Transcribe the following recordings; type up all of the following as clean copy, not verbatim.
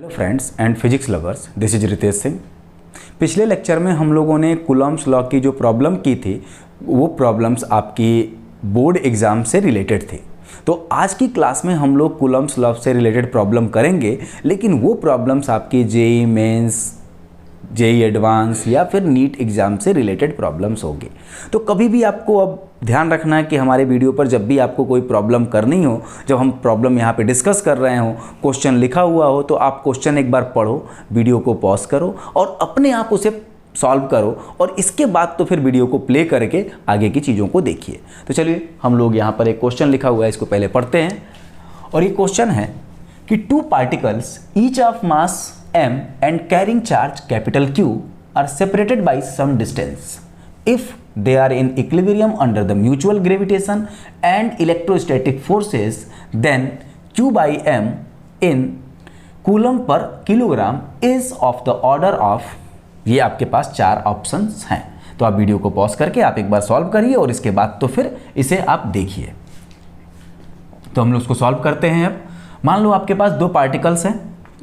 Hello friends and physics lovers, this is Ritesh Singh. पिछले lecture में हम लोगों ने कूलॉम्स लॉ की जो प्रॉब्लम की थी वो प्रॉब्लम्स आपकी बोर्ड एग्ज़ाम से रिलेटेड थी। तो आज की क्लास में हम लोग कूलॉम्स लॉ से रिलेटेड प्रॉब्लम करेंगे, लेकिन वो प्रॉब्लम्स आपकी जेईई मेंस, जेईई एडवांस या फिर नीट एग्ज़ाम से रिलेटेड प्रॉब्लम्स होंगे। तो कभी भी आपको अब ध्यान रखना है कि हमारे वीडियो पर जब भी आपको कोई प्रॉब्लम करनी हो, जब हम प्रॉब्लम यहाँ पे डिस्कस कर रहे हो, क्वेश्चन लिखा हुआ हो, तो आप क्वेश्चन एक बार पढ़ो, वीडियो को पॉज करो और अपने आप उसे सॉल्व करो और इसके बाद तो फिर वीडियो को प्ले करके आगे की चीज़ों को देखिए। तो चलिए हम लोग यहाँ पर एक क्वेश्चन लिखा हुआ है, इसको पहले पढ़ते हैं। और ये क्वेश्चन है कि two particles each of mass m and carrying charge capital Q are separated by some distance. If they are in equilibrium under the mutual gravitation and electrostatic forces, then Q by m in coulomb per kilogram is of the order of, ये आपके पास चार options हैं। तो आप video को pause करके आप एक बार सॉल्व करिए और इसके बाद तो फिर इसे आप देखिए। तो हम लोग उसको सॉल्व करते हैं। अब मान लो आपके पास दो पार्टिकल्स हैं,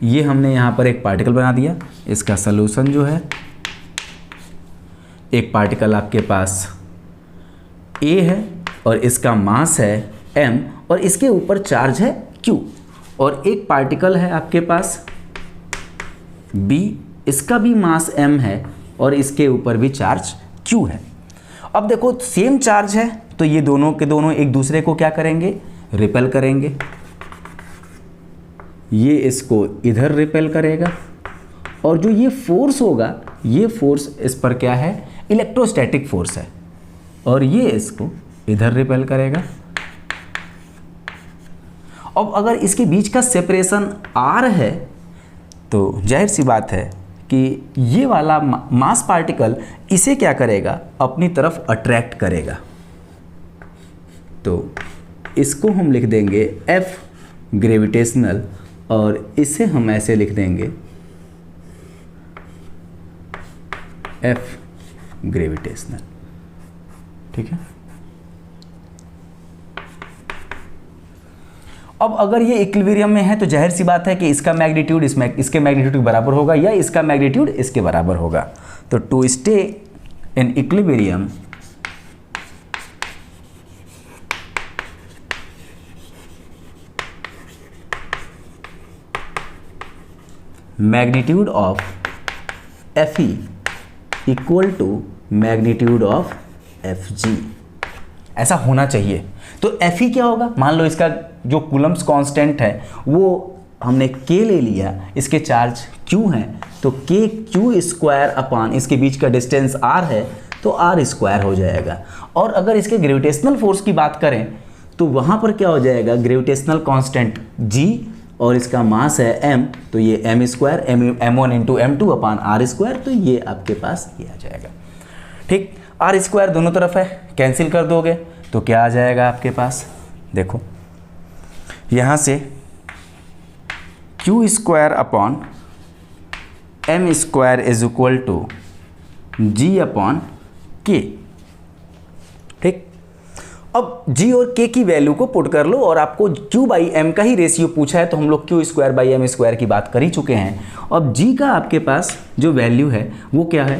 ये हमने यहाँ पर एक पार्टिकल बना दिया, इसका सलूशन जो है, एक पार्टिकल आपके पास A है और इसका मास है m और इसके ऊपर चार्ज है Q, और एक पार्टिकल है आपके पास B, इसका भी मास m है और इसके ऊपर भी चार्ज Q है। अब देखो सेम चार्ज है तो ये दोनों के दोनों एक दूसरे को क्या करेंगे, रिपेल करेंगे। ये इसको इधर रिपेल करेगा और जो ये फोर्स होगा, ये फोर्स इस पर क्या है, इलेक्ट्रोस्टैटिक फोर्स है, और ये इसको इधर रिपेल करेगा। अब अगर इसके बीच का सेपरेशन r है तो जाहिर सी बात है कि ये वाला मास पार्टिकल इसे क्या करेगा, अपनी तरफ अट्रैक्ट करेगा। तो इसको हम लिख देंगे F ग्रेविटेशनल और इसे हम ऐसे लिख देंगे F ग्रेविटेशनल। ठीक है। अब अगर ये इक्विलिब्रियम में है तो जाहिर सी बात है कि इसका मैग्नीट्यूड इसके मैग्नीट्यूड के बराबर होगा या इसका मैग्नीट्यूड इसके बराबर होगा। तो to stay in equilibrium magnitude of Fe equal to magnitude of Fg, ऐसा होना चाहिए। तो Fe क्या होगा, मान लो इसका जो कूलम्स कांस्टेंट है वो हमने K ले लिया, इसके चार्ज Q हैं तो Q स्क्वायर अपान इसके बीच का डिस्टेंस R है तो R स्क्वायर हो जाएगा। और अगर इसके ग्रेविटेशनल फोर्स की बात करें तो वहाँ पर क्या हो जाएगा, ग्रेविटेशनल कांस्टेंट G और इसका मास है m, तो ये m square m1 into m2 अपान r स्क्वायर, तो ये आपके पास ये आ जाएगा। ठीक, r स्क्वायर दोनों तरफ है, कैंसिल कर दोगे तो क्या आ जाएगा आपके पास, देखो यहाँ से q square upon m square is equal to g upon k। ठीक, अब g और k की वैल्यू को पुट कर लो और आपको q बाई m का ही रेशियो पूछा है, तो हम लोग q square by m square की बात कर ही चुके हैं। अब g का आपके पास जो वैल्यू है वो क्या है,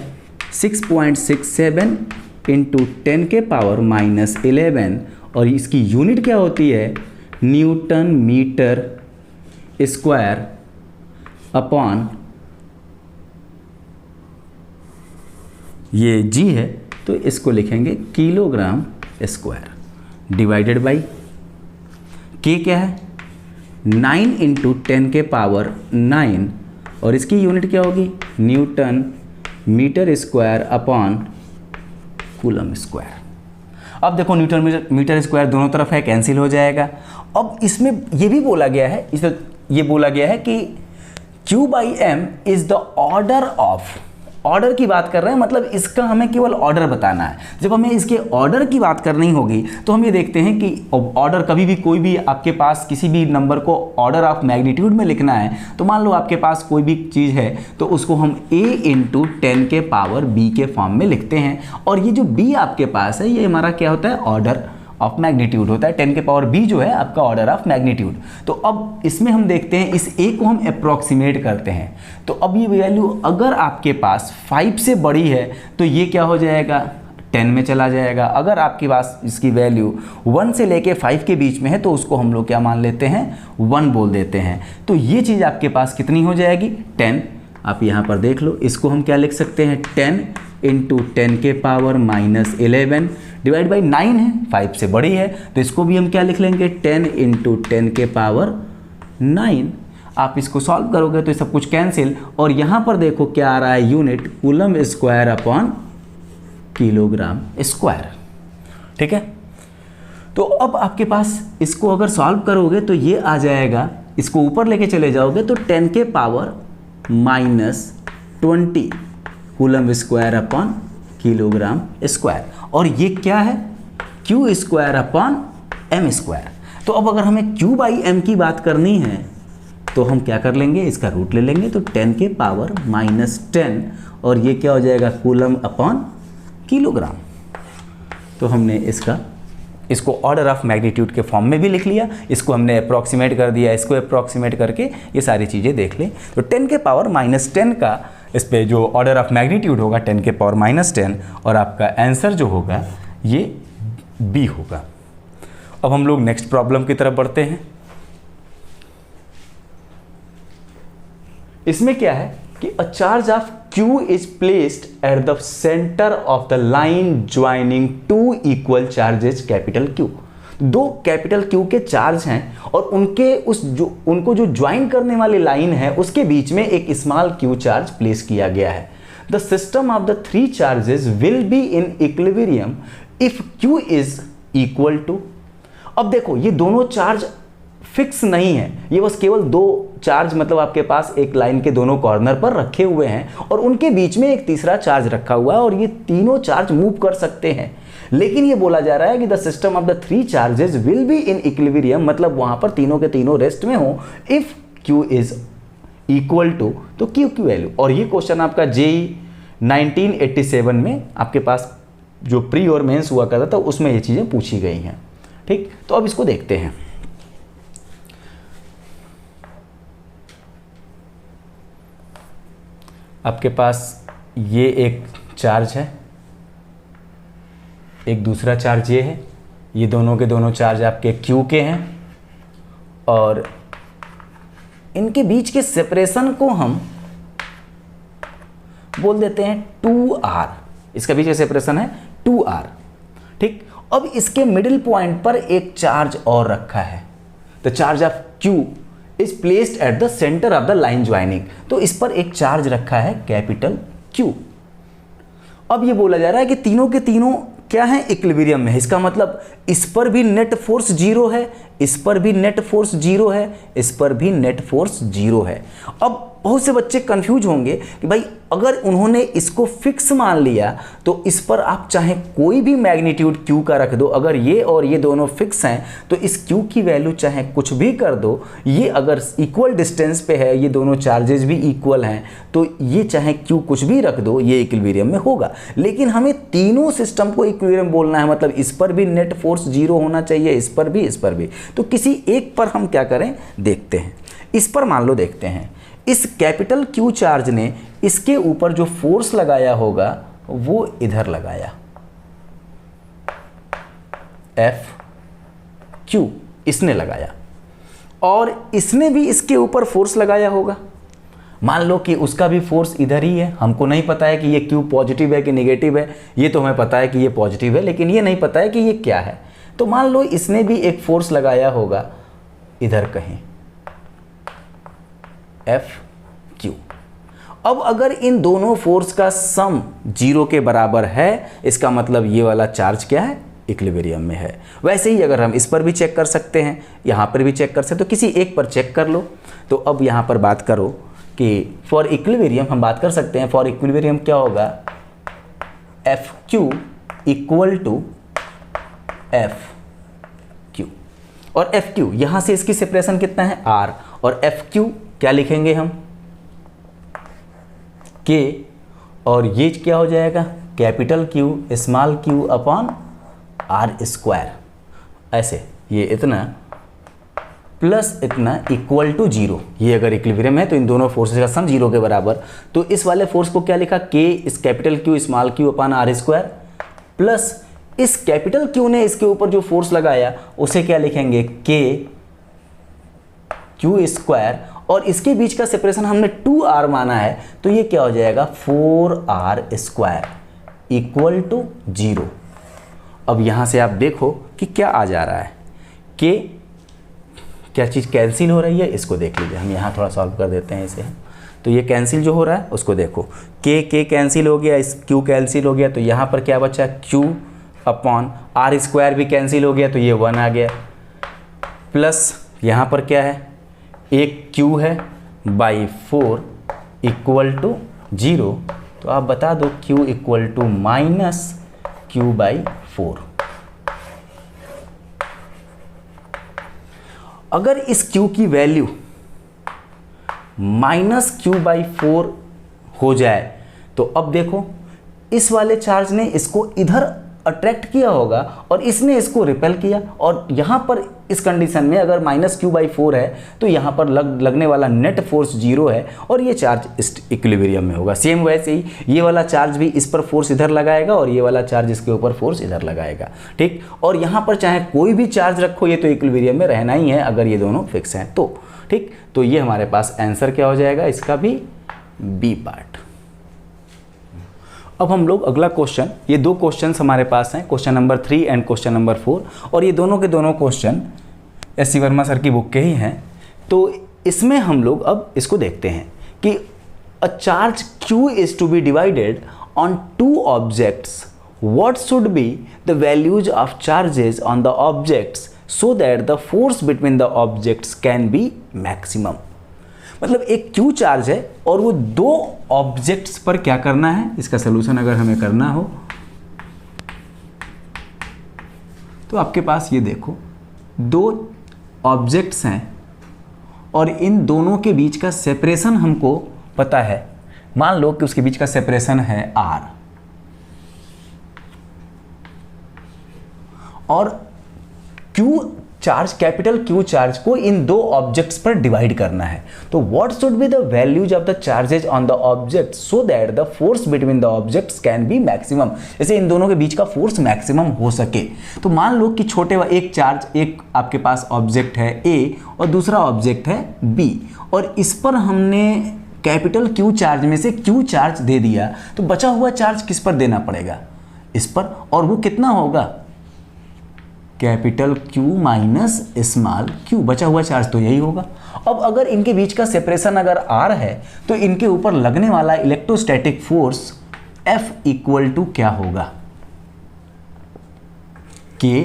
6.67 इंटू 10 के पावर माइनस 11, और इसकी यूनिट क्या होती है, न्यूटन मीटर स्क्वायर अपॉन ये g है तो इसको लिखेंगे kilogram square divided by k क्या है, 9 इंटू 10 के पावर 9, और इसकी यूनिट क्या होगी, newton metre square upon coulomb square. अब देखो न्यूटन मीटर स्क्वायर दोनों तरफ है, कैंसिल हो जाएगा। अब इसमें ये भी बोला गया है, ये बोला गया है कि Q by m is the order of, order की बात कर रहे हैं, मतलब इसका हमें केवल ऑर्डर बताना है। जब हमें इसके ऑर्डर की बात करनी होगी तो हम ये देखते हैं कि ऑर्डर कभी भी कोई भी आपके पास किसी भी नंबर को ऑर्डर ऑफ मैग्नीट्यूड में लिखना है, तो मान लो आपके पास कोई भी चीज़ है तो उसको हम a इंटू 10 के पावर b के फॉर्म में लिखते हैं, और ये जो b आपके पास है ये हमारा क्या होता है, ऑफ मैग्नीट्यूड होता है, 10 के पावर b जो है आपका ऑर्डर ऑफ मैग्नीट्यूड। तो अब इसमें हम देखते हैं इस a को हम अप्रॉक्सीमेट करते हैं। तो अब ये वैल्यू अगर आपके पास 5 से बड़ी है तो ये क्या हो जाएगा, 10 में चला जाएगा। अगर आपके पास इसकी वैल्यू 1 से लेके 5 के बीच में है तो उसको हम लोग क्या मान लेते हैं, 1 बोल देते हैं। तो ये चीज़ आपके पास कितनी हो जाएगी, 10। आप यहाँ पर देख लो, इसको हम क्या लिख सकते हैं, 10 इंटू 10 के पावर -11 डिवाइड बाई 9 है, 5 से बड़ी है तो इसको भी हम क्या लिख लेंगे, 10 इंटू 10 के पावर 9। आप इसको सॉल्व करोगे तो ये सब कुछ कैंसिल, और यहाँ पर देखो क्या आ रहा है, unit coulomb square upon kilogram square. ठीक है, तो अब आपके पास इसको अगर सॉल्व करोगे तो ये आ जाएगा, इसको ऊपर लेके चले जाओगे तो 10 के power -20 coulomb square upon kilogram square, और ये क्या है, q square upon m square. तो अब अगर हमें क्यू बाई एम की बात करनी है तो हम क्या कर लेंगे, इसका रूट ले लेंगे, तो 10 के पावर -10 और ये क्या हो जाएगा, कूलम अपॉन किलोग्राम। तो हमने इसको ऑर्डर ऑफ मैग्नीट्यूड के फॉर्म में भी लिख लिया, इसको हमने अप्रॉक्सीमेट कर दिया, इसको अप्रॉक्सीमेट करके ये सारी चीज़ें देख लें। तो 10 के पावर -10 का इस पे जो ऑर्डर ऑफ मैग्नीट्यूड होगा 10 के पावर -10, और आपका आंसर जो होगा ये बी होगा। अब हम लोग नेक्स्ट प्रॉब्लम की तरफ बढ़ते हैं। इसमें क्या है कि a charge of Q is placed at the centre of the line joining two equal charges capital Q। दो कैपिटल Q के चार्ज हैं और उनको जो ज्वाइन करने वाली लाइन है उसके बीच में एक स्मॉल Q चार्ज प्लेस किया गया है। The system of the three charges will be in equilibrium if Q is equal to. अब देखो ये दोनों चार्ज फिक्स नहीं है, ये बस केवल दो चार्ज मतलब आपके पास एक लाइन के दोनों कॉर्नर पर रखे हुए हैं और उनके बीच में एक तीसरा चार्ज रखा हुआ है और ये तीनों चार्ज मूव कर सकते हैं। लेकिन ये बोला जा रहा है कि the system of the three charges will be in equilibrium, मतलब वहां पर तीनों के तीनों रेस्ट में हो if Q is equal to, तो Q की वैल्यू। और ये क्वेश्चन आपका JEE 1987 में आपके पास जो प्री और मेंस हुआ करता था उसमें ये चीजें पूछी गई हैं। ठीक, तो अब इसको देखते हैं। आपके पास ये एक चार्ज है, एक दूसरा चार्ज ये है, ये दोनों के दोनों चार्ज आपके Q के हैं और इनके बीच के सेपरेशन को हम बोल देते हैं 2r। इसका बीच का सेपरेशन है 2r। ठीक, अब इसके मिडिल पॉइंट पर एक चार्ज और रखा है। The charge of Q is placed at the centre of the line joining, तो इस पर एक चार्ज रखा है कैपिटल Q। अब ये बोला जा रहा है कि तीनों के तीनों क्या है, इक्विलिब्रियम में है। इसका मतलब इस पर भी नेट फोर्स 0 है, इस पर भी नेट फोर्स 0 है, इस पर भी नेट फोर्स 0 है। अब बहुत से बच्चे कंफ्यूज होंगे कि भाई अगर उन्होंने इसको फिक्स मान लिया तो इस पर आप चाहे कोई भी मैग्नीट्यूड Q का रख दो, अगर ये और ये दोनों फिक्स हैं तो इस Q की वैल्यू चाहे कुछ भी कर दो, ये अगर इक्वल डिस्टेंस पे है, ये दोनों चार्जेस भी इक्वल हैं, तो ये चाहे Q कुछ भी रख दो ये इक्विलिब्रियम में होगा। लेकिन हमें तीनों सिस्टम को इक्विलिब्रियम बोलना है, मतलब इस पर भी नेट फोर्स 0 होना चाहिए, इस पर भी, इस पर भी। तो किसी एक पर हम क्या करें, देखते हैं। इस पर मान लो देखते हैं, इस कैपिटल Q चार्ज ने इसके ऊपर जो फोर्स लगाया होगा वो इधर लगाया, FQ इसने लगाया, और इसने भी इसके ऊपर फोर्स लगाया होगा। मान लो कि उसका भी फोर्स इधर ही है, हमको नहीं पता है कि ये Q पॉजिटिव है कि नेगेटिव है, ये तो हमें पता है कि ये पॉजिटिव है, लेकिन ये नहीं पता है कि ये क्या है। तो मान लो इसने भी एक फोर्स लगाया होगा इधर कहीं, FQ। अब अगर इन दोनों फोर्स का सम 0 के बराबर है, इसका मतलब ये वाला चार्ज क्या है, इक्विलिब्रियम में है। वैसे ही अगर हम इस पर भी चेक कर सकते हैं, यहाँ पर भी चेक कर सकते हैं, तो किसी एक पर चेक कर लो। तो अब यहाँ पर बात करो कि फॉर इक्विलिब्रियम हम बात कर सकते हैं, फॉर इक्विलिब्रियम क्या होगा, FQ इक्वल टू FQ। और FQ यहाँ से इसकी सेपरेशन कितना है, R, और FQ क्या लिखेंगे हम, K, और ये क्या हो जाएगा, capital Q small q upon R square. ऐसे, ये इतना प्लस इतना इक्वल टू 0। ये अगर इक्विलिब्रियम है तो इन दोनों फोर्सेस का सम 0 के बराबर। तो इस वाले फोर्स को क्या लिखा, K इस कैपिटल Q स्मॉल q अपान R स्क्वायर, प्लस इस कैपिटल Q ने इसके ऊपर जो फोर्स लगाया उसे क्या लिखेंगे, K Q स्क्वायर, और इसके बीच का सेपरेशन हमने 2R माना है, तो ये क्या हो जाएगा 4R स्क्वायर इक्वल टू 0। अब यहाँ से आप देखो कि क्या आ जा रहा है, K क्या चीज़ कैंसिल हो रही है, इसको देख लीजिए। हम यहाँ थोड़ा सॉल्व कर देते हैं इसे। तो ये कैंसिल जो हो रहा है उसको देखो, K कैंसिल हो गया, इस Q कैंसिल हो गया, तो यहाँ पर क्या बचा, Q अपॉन R स्क्वायर भी कैंसिल हो गया, तो ये 1 आ गया, प्लस यहाँ पर क्या है, एक Q है बाई 4 इक्वल टू 0। तो आप बता दो Q equal to minus Q by 4। अगर इस Q की वैल्यू माइनस Q बाई 4 हो जाए तो अब देखो इस वाले चार्ज ने इसको इधर अट्रैक्ट किया होगा और इसने इसको रिपेल किया, और यहाँ पर इस कंडीशन में अगर माइनस Q बाई 4 है तो यहाँ पर लगने वाला नेट फोर्स 0 है और ये चार्ज इस इक्विलिब्रियम में होगा। सेम वैसे ही ये वाला चार्ज भी इस पर फोर्स इधर लगाएगा और ये वाला चार्ज इसके ऊपर फोर्स इधर लगाएगा, ठीक। और यहाँ पर चाहे कोई भी चार्ज रखो, ये तो इक्विलिब्रियम में रहना ही है अगर ये दोनों फिक्स हैं तो, ठीक। तो ये हमारे पास आंसर क्या हो जाएगा इसका भी, बी पार्ट। अब हम लोग अगला क्वेश्चन, ये दो क्वेश्चंस हमारे पास हैं, question number 3 and question number 4, और ये दोनों के दोनों क्वेश्चन S.C. वर्मा सर की बुक के ही हैं। तो इसमें हम लोग अब इसको देखते हैं कि a charge Q is to be divided on 2 objects, what should be the values of charges on the objects so that the force between the objects can be maximum. मतलब एक Q चार्ज है और वो 2 objects पर क्या करना है, इसका सोल्यूशन अगर हमें करना हो तो आपके पास ये देखो 2 ऑब्जेक्ट्स हैं और इन दोनों के बीच का सेपरेशन हमको पता है। मान लो कि उसके बीच का सेपरेशन है R, और Q charge, capital Q charge को इन 2 ऑब्जेक्ट्स पर डिवाइड करना है। तो what should be the values of the charges on the object so that the force between the objects can be maximum, जैसे इन दोनों के बीच का फोर्स मैक्सिमम हो सके। तो मान लो कि एक चार्ज, एक आपके पास ऑब्जेक्ट है A और दूसरा ऑब्जेक्ट है B, और इस पर हमने कैपिटल Q चार्ज में से Q चार्ज दे दिया, तो बचा हुआ चार्ज किस पर देना पड़ेगा, इस पर, और वो कितना होगा, capital Q minus small q, बचा हुआ चार्ज तो यही होगा। अब अगर इनके बीच का सेपरेशन अगर R है तो इनके ऊपर लगने वाला electrostatic force F equal to क्या होगा, K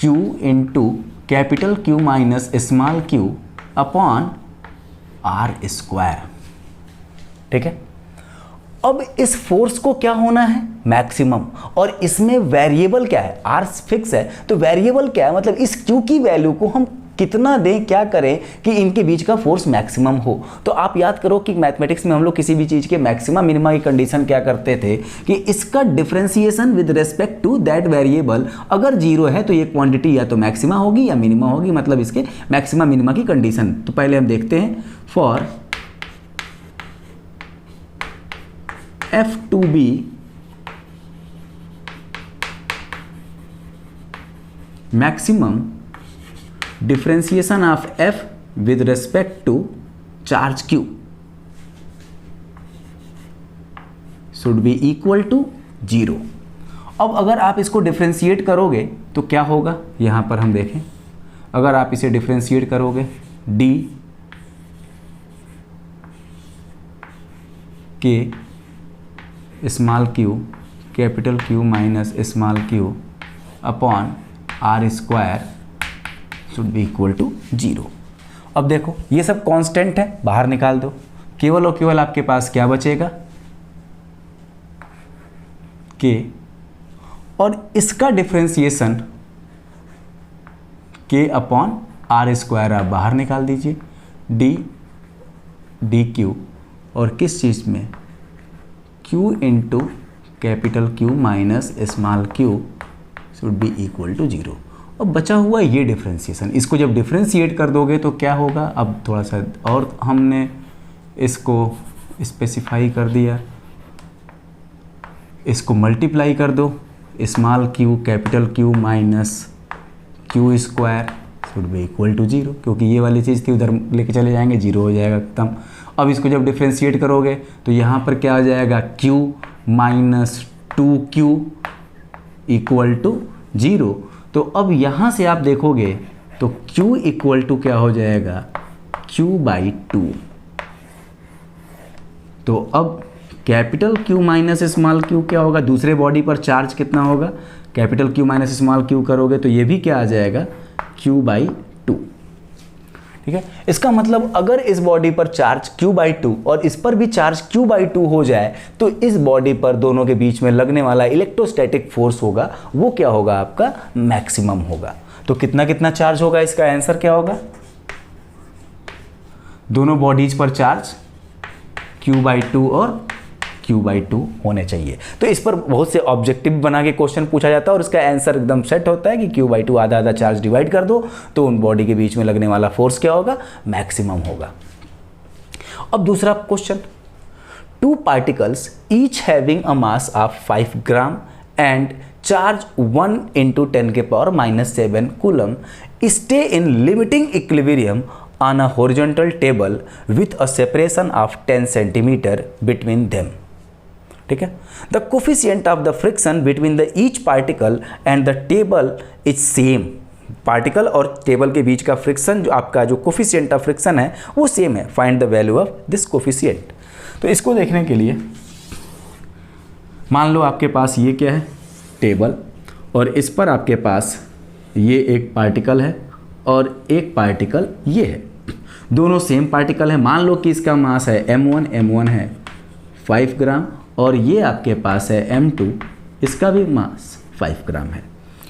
Q into capital Q minus small q upon R square, ठीक है। अब इस फोर्स को क्या होना है, मैक्सिमम, और इसमें वेरिएबल क्या है, R फिक्स है, तो वेरिएबल क्या है, मतलब इस Q की वैल्यू को हम कितना दें, क्या करें कि इनके बीच का फोर्स मैक्सिमम हो। तो आप याद करो कि मैथमेटिक्स में हम लोग किसी भी चीज़ के मैक्सिमा मिनिमा की कंडीशन क्या करते थे कि इसका differentiation with respect to that variable अगर 0 है तो ये क्वांटिटी या तो मैक्सिमा होगी या मिनिमा होगी, मतलब इसके मैक्सिमा मिनिमा की कंडीशन। तो पहले हम देखते हैं, for F to be maximum differentiation of F with respect to charge Q should be equal to 0। अब अगर आप इसको डिफ्रेंशिएट करोगे तो क्या होगा, यहाँ पर हम देखें, अगर आप इसे डिफ्रेंशिएट करोगे D के small q capital Q minus small q upon R square should be equal to 0। अब देखो ये सब कांस्टेंट है, बाहर निकाल दो, केवल और केवल आपके पास क्या बचेगा, k, और इसका differentiation k upon R square आप बाहर निकाल दीजिए, d dq, और किस चीज़ में, Q into capital Q minus small q should be equal to 0। अब बचा हुआ ये डिफ्रेंशिएशन, इसको जब डिफ्रेंशिएट कर दोगे तो क्या होगा, अब थोड़ा सा और हमने इसको स्पेसिफाई कर दिया, इसको मल्टीप्लाई कर दो, small Q capital Q minus q square should be equal to 0, क्योंकि ये वाली चीज़ थी उधर लेके चले जाएंगे 0 हो जाएगा खत्म। अब इसको जब डिफ्रेंशिएट करोगे तो यहाँ पर क्या आ जाएगा, q minus 2q equal to 0। तो अब यहाँ से आप देखोगे तो q इक्वल टू क्या हो जाएगा, q/2। तो अब capital Q minus small q क्या होगा, दूसरे बॉडी पर चार्ज कितना होगा, capital Q minus small q करोगे तो ये भी क्या आ जाएगा, q/2। ठीक है, इसका मतलब अगर इस बॉडी पर चार्ज q/2 और इस पर भी चार्ज q/2 हो जाए तो इस बॉडी पर दोनों के बीच में लगने वाला इलेक्ट्रोस्टैटिक फोर्स होगा वो क्या होगा, आपका मैक्सिमम होगा। तो कितना कितना चार्ज होगा, इसका आंसर क्या होगा, दोनों बॉडीज पर चार्ज q/2 और q/2 होने चाहिए। तो इस पर बहुत से ऑब्जेक्टिव बना के क्वेश्चन पूछा जाता है और इसका आंसर एकदम सेट होता है कि q/2 आधा आधा चार्ज डिवाइड कर दो तो उन बॉडी के बीच में लगने वाला फोर्स क्या होगा, मैक्सिमम होगा। अब दूसरा question, 2 particles each having a mass of 5 gram and charge 1 × 10⁻⁷ coulomb stay in limiting equilibrium on a horizontal table with a separation of 10 centimeter between them। ठीक है, the coefficient of the friction between the each particle and the table is same। Particle और table के बीच का friction जो आपका जो coefficient of friction है वो सेम है, find the value of this coefficient. तो इसको देखने के लिए मान लो आपके पास ये क्या है, टेबल, और इस पर आपके पास ये एक पार्टिकल है और एक पार्टिकल ये है, दोनों सेम पार्टिकल है। मान लो कि इसका मास है m1 है 5 ग्राम और ये आपके पास है m2, इसका भी मास 5 ग्राम है।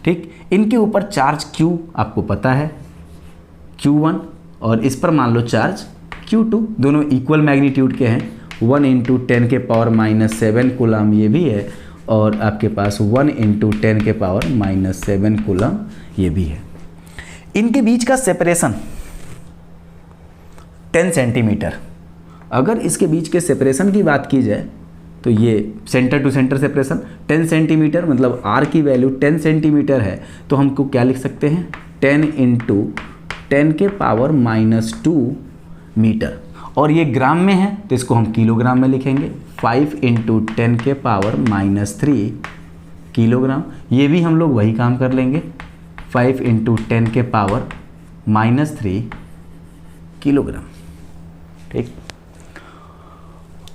ठीक, इनके ऊपर चार्ज q आपको पता है q1 और इस पर मान लो चार्ज q2, दोनों इक्वल मैग्नीट्यूड के हैं, 1 × 10⁻⁷ कूलम ये भी है और आपके पास 1 × 10⁻⁷ कूलम ये भी है। इनके बीच का सेपरेशन 10 सेंटीमीटर। अगर इसके बीच के सेपरेशन की बात की जाए तो ये centre to centre separation 10 centimetre, मतलब r की वैल्यू 10 सेंटीमीटर है तो हमको क्या लिख सकते हैं, 10 × 10⁻⁻² मीटर। और ये ग्राम में है तो इसको हम किलोग्राम में लिखेंगे, 5 × 10⁻³ किलोग्राम। ये भी हम लोग वही काम कर लेंगे, 5 × 10⁻³ किलोग्राम। ठीक,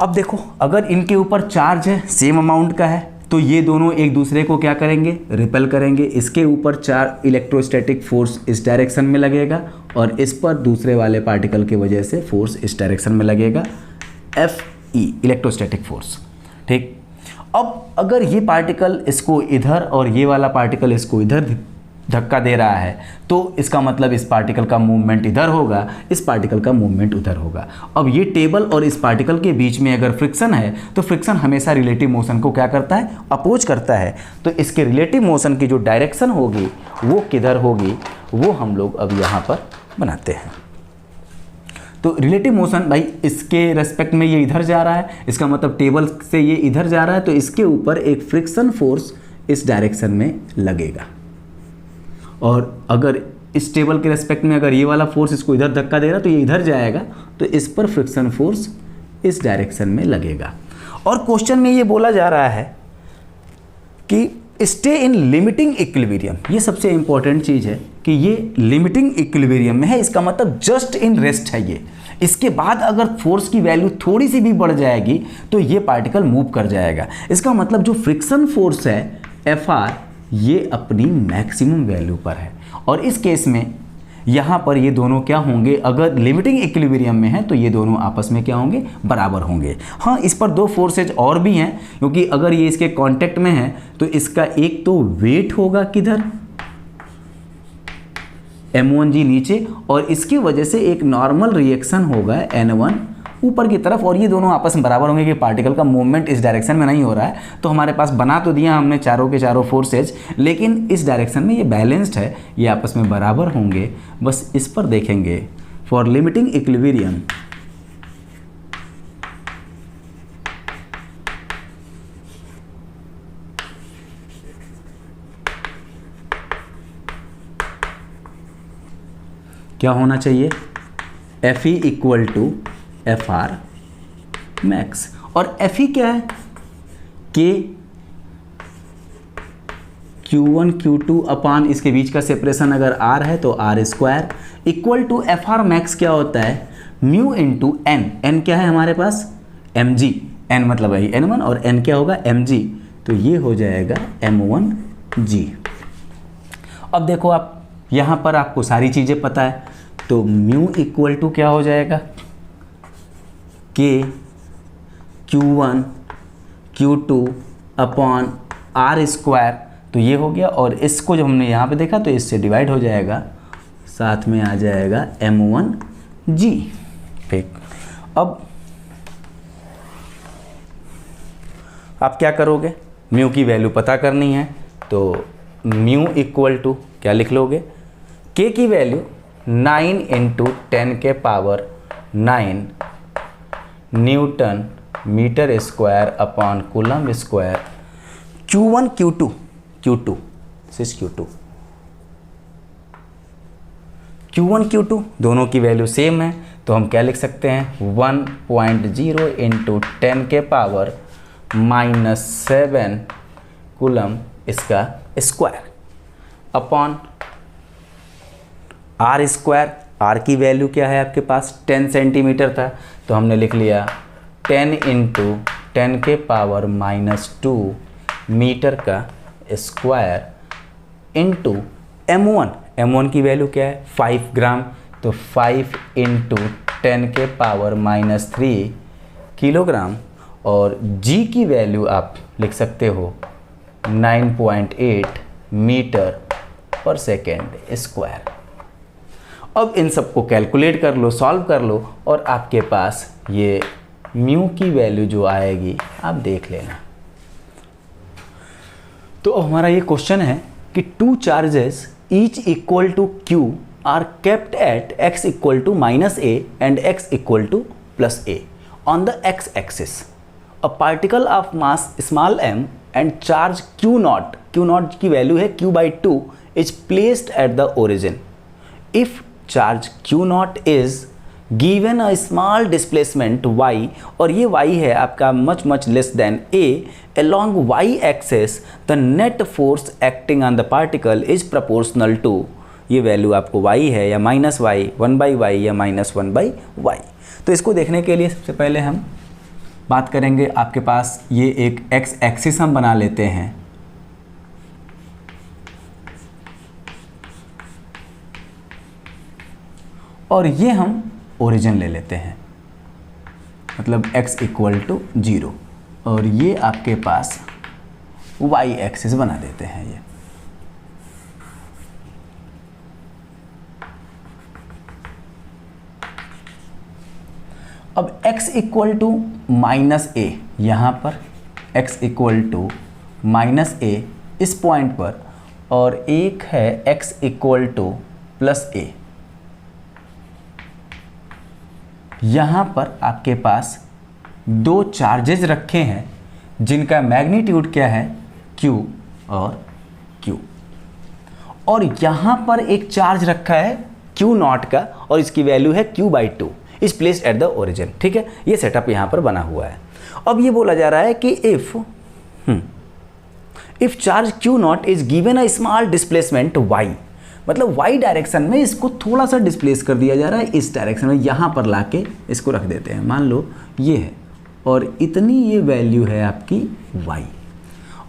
अब देखो अगर इनके ऊपर चार्ज है सेम अमाउंट का है तो ये दोनों एक दूसरे को क्या करेंगे, रिपेल करेंगे। इसके ऊपर चार इलेक्ट्रोस्टैटिक फोर्स इस डायरेक्शन में लगेगा और इस पर दूसरे वाले पार्टिकल की वजह से फोर्स इस डायरेक्शन में लगेगा, Fe इलेक्ट्रोस्टैटिक फोर्स। ठीक, अब अगर ये पार्टिकल इसको इधर और ये वाला पार्टिकल इसको इधर धक्का दे रहा है तो इसका मतलब इस पार्टिकल का मूवमेंट इधर होगा, इस पार्टिकल का मूवमेंट उधर होगा। अब ये टेबल और इस पार्टिकल के बीच में अगर फ्रिक्शन है तो फ्रिक्शन हमेशा रिलेटिव मोशन को क्या करता है, अपोज करता है। तो इसके रिलेटिव मोशन की जो डायरेक्शन होगी वो किधर होगी, वो हम लोग अब यहाँ पर बनाते हैं। तो रिलेटिव मोशन भाई इसके रेस्पेक्ट में ये इधर जा रहा है, इसका मतलब टेबल से ये इधर जा रहा है तो इसके ऊपर एक फ्रिक्शन फोर्स इस डायरेक्शन में लगेगा। और अगर इस टेबल के रेस्पेक्ट में अगर ये वाला फोर्स इसको इधर धक्का दे रहा है तो ये इधर जाएगा तो इस पर फ्रिक्शन फोर्स इस डायरेक्शन में लगेगा। और क्वेश्चन में ये बोला जा रहा है कि स्टे इन लिमिटिंग इक्विलिब्रियम। ये सबसे इंपॉर्टेंट चीज़ है कि ये लिमिटिंग इक्विलिब्रियम में है, इसका मतलब जस्ट इन रेस्ट है ये। इसके बाद अगर फोर्स की वैल्यू थोड़ी सी भी बढ़ जाएगी तो ये पार्टिकल मूव कर जाएगा। इसका मतलब जो फ्रिक्शन फोर्स है Fr ये अपनी मैक्सिमम वैल्यू पर है। और इस केस में यहाँ पर ये दोनों क्या होंगे, अगर लिमिटिंग इक्विलिब्रियम में है तो ये दोनों आपस में क्या होंगे, बराबर होंगे। हाँ, इस पर दो फोर्सेज और भी हैं क्योंकि अगर ये इसके कांटेक्ट में है तो इसका एक तो वेट होगा किधर, m1g नीचे, और इसकी वजह से एक नॉर्मल रिएक्शन होगा N1 ऊपर की तरफ, और ये दोनों आपस में बराबर होंगे कि पार्टिकल का मूवमेंट इस डायरेक्शन में नहीं हो रहा है। तो हमारे पास बना तो दिया हमने चारों के चारों फोर्सेज, लेकिन इस डायरेक्शन में ये बैलेंस्ड है, ये आपस में बराबर होंगे। बस इस पर देखेंगे फॉर लिमिटिंग इक्विलिब्रियम क्या होना चाहिए, F E equal to F R max. और एफ ई क्या है, के Q1 Q2 अपान इसके बीच का सेपरेशन अगर R है तो R square equal to F R max क्या होता है, म्यू इंटू एन। एन क्या है हमारे पास, एम जी, एन मतलब वही N1 और एन क्या होगा एम जी, तो ये हो जाएगा M1G। अब देखो आप यहाँ पर आपको सारी चीज़ें पता है, तो म्यू इक्वल टू क्या हो जाएगा, के Q1 Q2 upon R square, तो ये हो गया। और इसको जब हमने यहाँ पे देखा तो इससे डिवाइड हो जाएगा, साथ में आ जाएगा M1G। ठीक, अब आप क्या करोगे, म्यू की वैल्यू पता करनी है, तो म्यू इक्वल टू क्या लिख लोगे, के की वैल्यू 9 इंटू 10 के power 9 newton metre square upon coulomb square. Q1 Q2 सिस Q1 Q2 दोनों की वैल्यू सेम है, तो हम क्या लिख सकते हैं, 1.0 इंटू 10 के पावर -7 कूलम इसका square upon R square. R की वैल्यू क्या है आपके पास, 10 सेंटीमीटर था, तो हमने लिख लिया 10 इंटू 10 के पावर -2 मीटर का स्क्वायर इंटू M1 की वैल्यू क्या है 5 ग्राम, तो 5 इंटू 10 के पावर -3 किलोग्राम। और G की वैल्यू आप लिख सकते हो 9.8 मीटर पर सेकेंड स्क्वायर। अब इन सबको कैलकुलेट कर लो, सॉल्व कर लो, और आपके पास ये म्यू की वैल्यू जो आएगी आप देख लेना। तो हमारा ये क्वेश्चन है कि two charges each equal to Q are kept at x equal to -a and x equal to +a on the x axis. A particle of mass small m and charge Q0 की value है Q/2 is placed at the origin. If charge Q0 is given a small displacement y, और ये y है आपका much less than a, along y axis the net force acting on the particle is proportional to, ये value आपको y है या -y, 1/y या -1/y। तो इसको देखने के लिए सबसे पहले हम बात करेंगे, आपके पास ये एक x एक्सिस हम बना लेते हैं, और ये हम ओरिजिन ले लेते हैं, मतलब x इक्वल टू 0, और ये आपके पास y एक्सिस बना देते हैं ये। अब x इक्वल टू -a, यहाँ पर x इक्वल टू -a इस पॉइंट पर, और एक है x इक्वल टू +a। यहाँ पर आपके पास दो चार्जेस रखे हैं जिनका मैग्नीट्यूड क्या है, Q और Q, और यहाँ पर एक चार्ज रखा है Q0 का, और इसकी वैल्यू है Q/2 is placed at the origin. ठीक है, ये सेटअप यहाँ पर बना हुआ है। अब ये बोला जा रहा है कि if charge Q0 is given a small displacement y, मतलब y डायरेक्शन में इसको थोड़ा सा डिस्प्लेस कर दिया जा रहा है, इस डायरेक्शन में यहाँ पर लाके इसको रख देते हैं, मान लो ये है, और इतनी ये वैल्यू है आपकी y,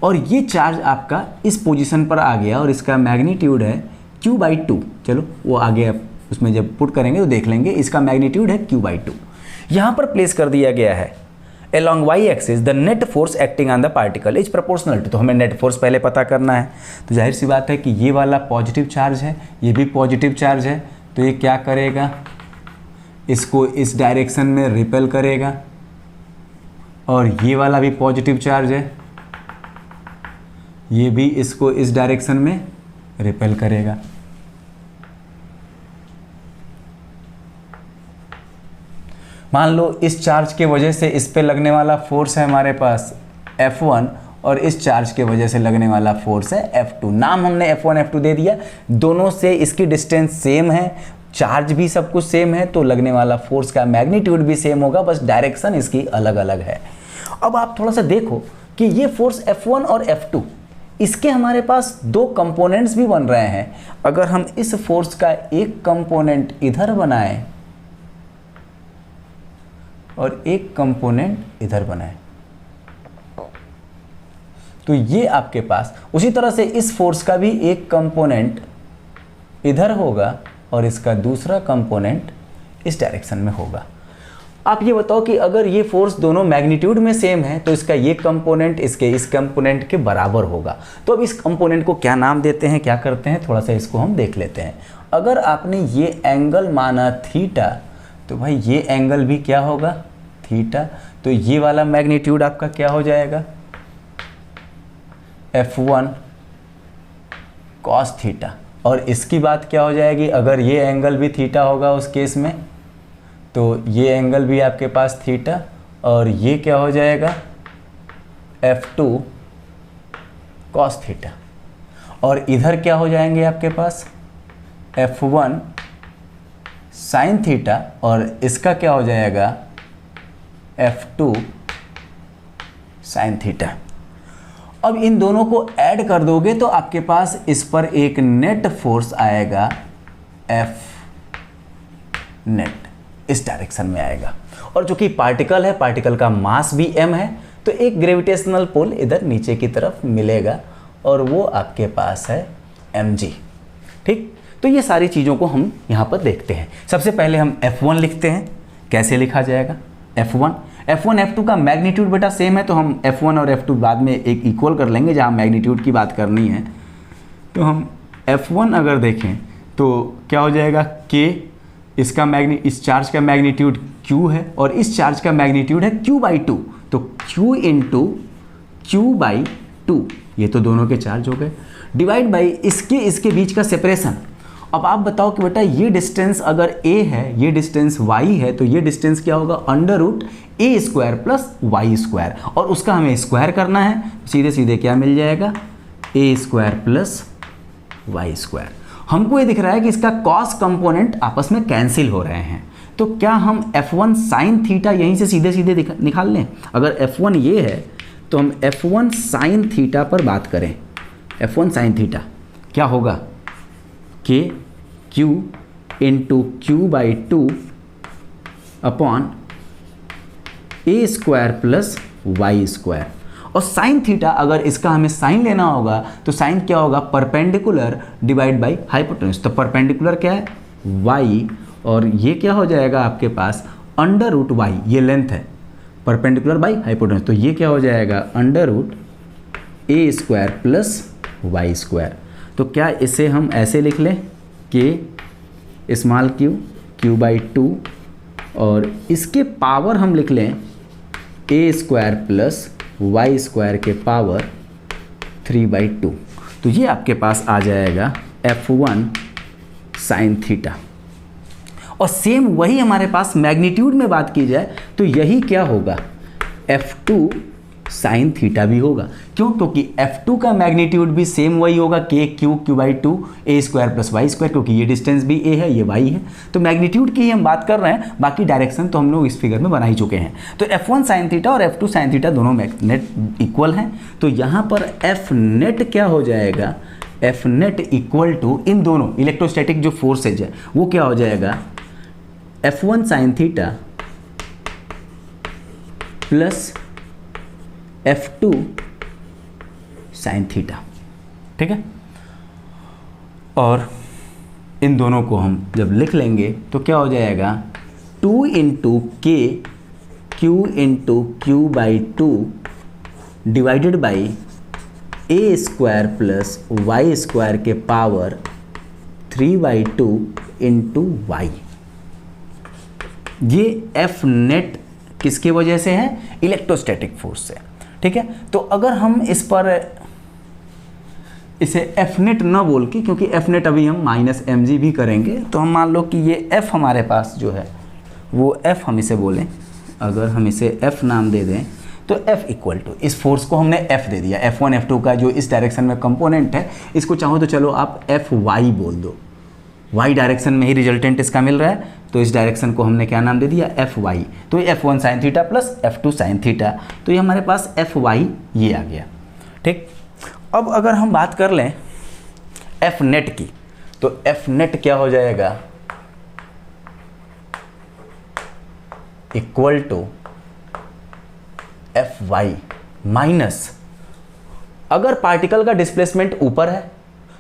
और ये चार्ज आपका इस पोजीशन पर आ गया, और इसका मैग्नीट्यूड है Q/2। चलो वो आगे आप उसमें जब पुट करेंगे तो देख लेंगे, इसका मैग्नीट्यूड है Q/2। यहाँ पर प्लेस कर दिया गया है along y axis the net force acting on the particle is proportional to, तो हमें नेट फोर्स पहले पता करना है। तो जाहिर सी बात है कि ये वाला पॉजिटिव चार्ज है, ये भी पॉजिटिव चार्ज है, तो ये क्या करेगा, इसको इस डायरेक्शन में रिपेल करेगा, और ये वाला भी पॉजिटिव चार्ज है, ये भी इसको इस डायरेक्शन में रिपेल करेगा। मान लो इस चार्ज के वजह से इस पे लगने वाला फोर्स है हमारे पास F1, और इस चार्ज के वजह से लगने वाला फोर्स है F2। नाम हमने F1 F2 दे दिया, दोनों से इसकी डिस्टेंस सेम है, चार्ज भी सब कुछ सेम है, तो लगने वाला फोर्स का मैग्नीट्यूड भी सेम होगा, बस डायरेक्शन इसकी अलग अलग है। अब आप थोड़ा सा देखो कि ये फोर्स F1 और F2, इसके हमारे पास दो कंपोनेंट्स भी बन रहे हैं। अगर हम इस फोर्स का एक कंपोनेंट इधर बनाएं और एक कंपोनेंट इधर बनाएं, तो ये आपके पास उसी तरह से इस फोर्स का भी एक कंपोनेंट इधर होगा और इसका दूसरा कंपोनेंट इस डायरेक्शन में होगा। आप ये बताओ कि अगर ये फोर्स दोनों मैग्नीट्यूड में सेम है तो इसका ये कंपोनेंट इसके इस कंपोनेंट के बराबर होगा। तो अब इस कंपोनेंट को क्या नाम देते हैं, क्या करते हैं, थोड़ा सा इसको हम देख लेते हैं। अगर आपने ये एंगल माना थीटा, तो भाई ये एंगल भी क्या होगा, थीटा। तो ये वाला मैग्नीट्यूड आपका क्या हो जाएगा, F1 cos थीटा। और इसकी बात क्या हो जाएगी, अगर ये एंगल भी थीटा होगा उस केस में, तो ये एंगल भी आपके पास थीटा, और ये क्या हो जाएगा F2 cos थीटा। और इधर क्या हो जाएंगे आपके पास F1 sin थीटा, और इसका क्या हो जाएगा F2 sin थीटा। अब इन दोनों को ऐड कर दोगे तो आपके पास इस पर एक नेट फोर्स आएगा F नेट, इस डायरेक्शन में आएगा। और जो कि पार्टिकल है, पार्टिकल का मास भी m है, तो एक ग्रेविटेशनल पुल इधर नीचे की तरफ मिलेगा और वो आपके पास है mg। ठीक, तो ये सारी चीज़ों को हम यहाँ पर देखते हैं। सबसे पहले हम F1 लिखते हैं। कैसे लिखा जाएगा F1 F2 का मैग्नीट्यूड बेटा सेम है, तो हम F1 और F2 बाद में एक इक्वल कर लेंगे जहाँ मैग्नीट्यूड की बात करनी है। तो हम F1 अगर देखें तो क्या हो जाएगा K, इसका इस चार्ज का मैग्नीट्यूड Q है और इस चार्ज का मैग्नीट्यूड है Q/2, तो Q इंटू Q/2, ये तो दोनों के चार्ज हो गए, डिवाइड बाई इसके बीच का सेपरेशन। अब आप बताओ कि बेटा ये डिस्टेंस अगर a है, ये डिस्टेंस y है, तो ये डिस्टेंस क्या होगा, √a² प्लस y², और उसका हमें स्क्वायर करना है। सीधे सीधे क्या मिल जाएगा, a² प्लस y²। हमको ये दिख रहा है कि इसका cos कंपोनेंट आपस में कैंसिल हो रहे हैं, तो क्या हम F1 sin थीटा यहीं से सीधे सीधे निकाल लें। अगर F1 ये है तो हम F1 sin थीटा पर बात करें। F1 sin थीटा क्या होगा, Q into Q/2 upon a² plus y²। और साइन थीटा अगर इसका हमें साइन लेना होगा तो साइन क्या होगा, परपेंडिकुलर डिवाइड बाई हाइपोटेन्यूज। तो परपेंडिकुलर क्या है y, और ये क्या हो जाएगा आपके पास √y, ये लेंथ है, परपेंडिकुलर बाई हाइपोटेन्यूज, तो ये क्या हो जाएगा √a² प्लस y²। तो क्या इसे हम ऐसे लिख लें K स्मॉल Q/2, और इसके पावर हम लिख लें a² प्लस y² के पावर 3/2। तो ये आपके पास आ जाएगा F1 sin थीटा। और सेम वही हमारे पास मैग्नीट्यूड में बात की जाए तो यही क्या होगा, F2 sin थीटा भी होगा। क्यों, क्योंकि F2 का मैग्नीट्यूड भी सेम वही होगा Q/2 a² प्लस y², क्योंकि ये डिस्टेंस भी a है, ये y है। तो मैग्नीट्यूड की ही हम बात कर रहे हैं, बाकी डायरेक्शन तो हम लोग इस फिगर में बना ही चुके हैं। तो F1 sin थीटा और F2 sin थीटा दोनों नेट इक्वल हैं। तो यहाँ पर F नेट क्या हो जाएगा, F नेट इक्वल टू इन दोनों इलेक्ट्रोस्टैटिक जो फोर्सेज है वो क्या हो जाएगा, F1 sin theta plus F2 sin theta. ठीक है, और इन दोनों को हम जब लिख लेंगे तो क्या हो जाएगा 2 into K Q into Q/2 divided by a² plus y² के पावर 3/2 इंटू y। ये एफ नेट किसके वजह से है? इलेक्ट्रोस्टैटिक फोर्स से। ठीक है, तो अगर हम इस पर इसे एफ नेट ना बोल के, क्योंकि एफ नेट अभी हम माइनस एम जी भी करेंगे, तो हम मान लो कि ये एफ हमारे पास जो है वो एफ हम इसे बोलें, अगर हम इसे एफ नाम दे दें तो एफ इक्वल टू, इस फोर्स को हमने एफ दे दिया, F1 F2 का जो इस डायरेक्शन में कंपोनेंट है, इसको चाहो तो चलो आप एफ वाई बोल दो, वाई डायरेक्शन में ही रिजल्टेंट इसका मिल रहा है, तो इस डायरेक्शन को हमने क्या नाम दे दिया? F y. तो F1 sine theta plus F2 sine theta, तो ये हमारे पास एफ वाई ये आ गया। ठीक, अब अगर हम बात कर लें एफ नेट की, तो एफ नेट क्या हो जाएगा? Equal to F y minus, अगर पार्टिकल का डिस्प्लेसमेंट ऊपर है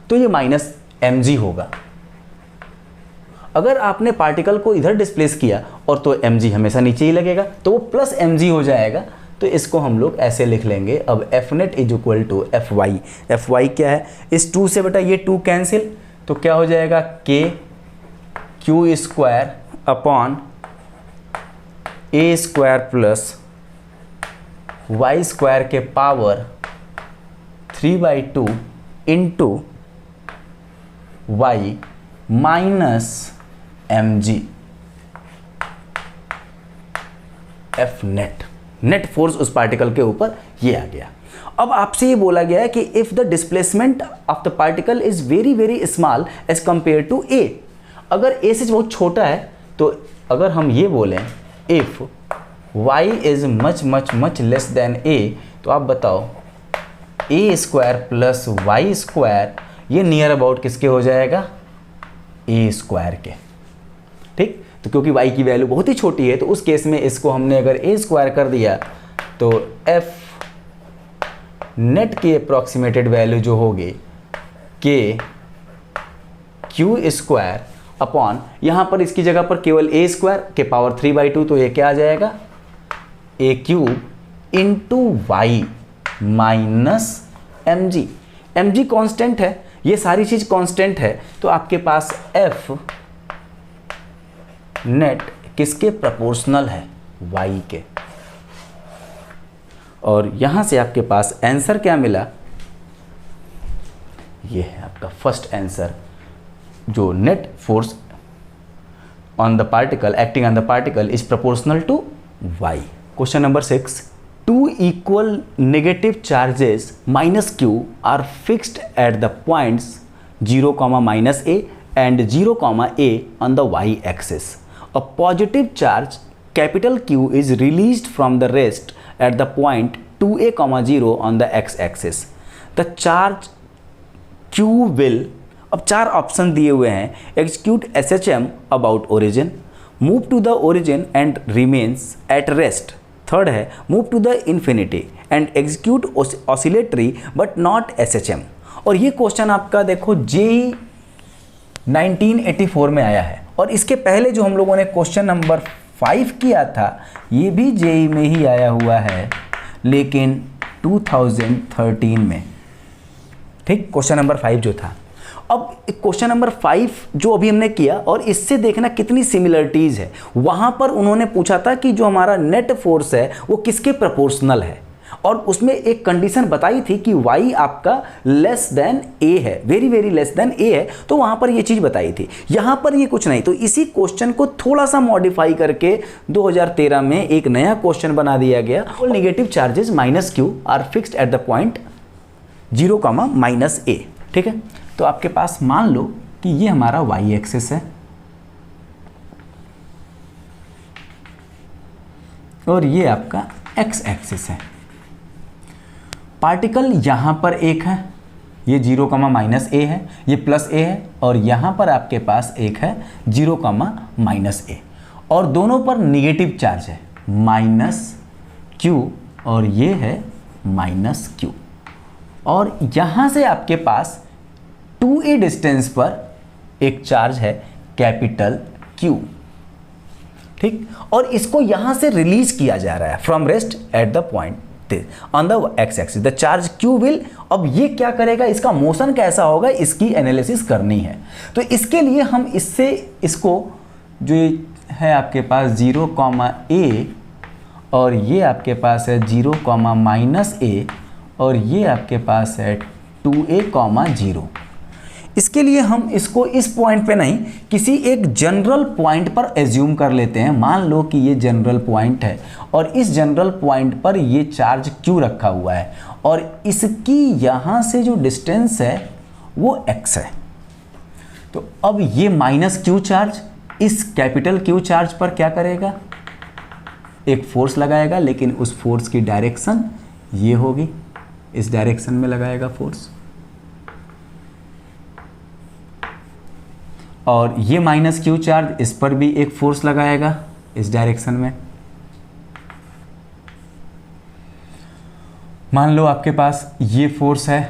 तो ये माइनस एम जी होगा, अगर आपने पार्टिकल को इधर डिस्प्लेस किया और तो एम जी हमेशा नीचे ही लगेगा, तो वो प्लस एम जी हो जाएगा। तो इसको हम लोग ऐसे लिख लेंगे, अब F net is equal to F y. F y क्या है? इस 2 से बेटा ये 2 कैंसिल, तो क्या हो जाएगा? के क्यू स्क्वायर अपॉन ए स्क्वायर प्लस वाई स्क्वायर के power 3/2 into Y minus M g. F net, net force उस पार्टिकल के ऊपर ये आ गया। अब आपसे ये बोला गया है कि if the displacement of the particle is very very small as compare to A, अगर ए से बहुत छोटा है, तो अगर हम ये बोलें if y is much much much less than a, तो आप बताओ a square plus y square ये नियर अबाउट किसके हो जाएगा? a स्क्वायर के। ठीक, तो क्योंकि y की वैल्यू बहुत ही छोटी है, तो उस केस में इसको हमने अगर a स्क्वायर कर दिया, तो f नेट की अप्रॉक्सीमेटेड वैल्यू जो होगी k क्यू स्क्वायर अपॉन, यहाँ पर इसकी जगह पर केवल a स्क्वायर के पावर 3/2, तो ये क्या आ जाएगा? A cube into Y minus M G. M G constant है, ये सारी चीज कॉन्स्टेंट है, तो आपके पास एफ नेट किसके प्रोपोर्शनल है? वाई के। और यहां से आपके पास आंसर क्या मिला? ये है आपका फर्स्ट आंसर, जो net force on the particle acting on the particle is proportional to y. Question number 6. Two equal negative charges minus q are fixed at the points 0, minus a and 0, a on the y-axis. A positive charge capital Q is released from the rest at the point 2a, 0 on the x-axis. The charge Q will, अब 4 option दिए हुए हैं, execute SHM about origin, move to the origin and remains at rest. Third है move to the infinity and execute oscillatory but not SHM। और ये question आपका देखो JEE 1984 में आया है, और इसके पहले जो हम लोगों ने क्वेश्चन नंबर 5 किया था ये भी JEE में ही आया हुआ है, लेकिन 2013 में। ठीक, क्वेश्चन नंबर 5 जो था। अब क्वेश्चन नंबर 5 जो अभी हमने किया, और इससे देखना कितनी सिमिलरिटीज है। वहां पर उन्होंने पूछा था कि जो हमारा नेट फोर्स है वो किसके प्रोपोर्शनल है, और उसमें एक कंडीशन बताई थी कि y आपका लेस देन a है, very very less than a है, तो वहां पर ये चीज बताई थी। यहां पर ये कुछ नहीं, तो इसी क्वेश्चन को थोड़ा सा मॉडिफाई करके 2013 में एक नया क्वेश्चन बना दिया गया। Negative charges minus Q R fixed at the point 0, minus a। ठीक है, तो आपके पास मान लो कि ये हमारा y एक्सिस है और ये आपका x एक्सिस है। पार्टिकल यहां पर एक है, ये 0, माइनस a है, ये प्लस a है, और यहां पर आपके पास एक है 0, माइनस a, और दोनों पर निगेटिव चार्ज है माइनस q, और ये है माइनस q, और यहां से आपके पास 2a डिस्टेंस पर एक चार्ज है कैपिटल Q। ठीक, और इसको यहां से रिलीज किया जा रहा है from rest at the point on the x axis the charge Q will. अब ये क्या करेगा, इसका मोशन कैसा होगा, इसकी एनालिसिस करनी है। तो इसके लिए हम इसको जो है आपके पास 0, और ये आपके पास है 0, और ये आपके पास है 2a, 0। इसके लिए हम इसको इस पॉइंट पे नहीं, किसी एक जनरल पॉइंट पर एज्यूम कर लेते हैं। मान लो कि ये जनरल पॉइंट है और इस जनरल पॉइंट पर ये चार्ज Q रखा हुआ है और इसकी यहाँ से जो डिस्टेंस है वो x है। तो अब ये -Q चार्ज इस कैपिटल Q चार्ज पर क्या करेगा, एक फोर्स लगाएगा, लेकिन उस फोर्स की डायरेक्शन ये होगी, इस डायरेक्शन में लगाएगा फोर्स। और ये -Q चार्ज इस पर भी एक फोर्स लगाएगा इस डायरेक्शन में। मान लो आपके पास ये फोर्स है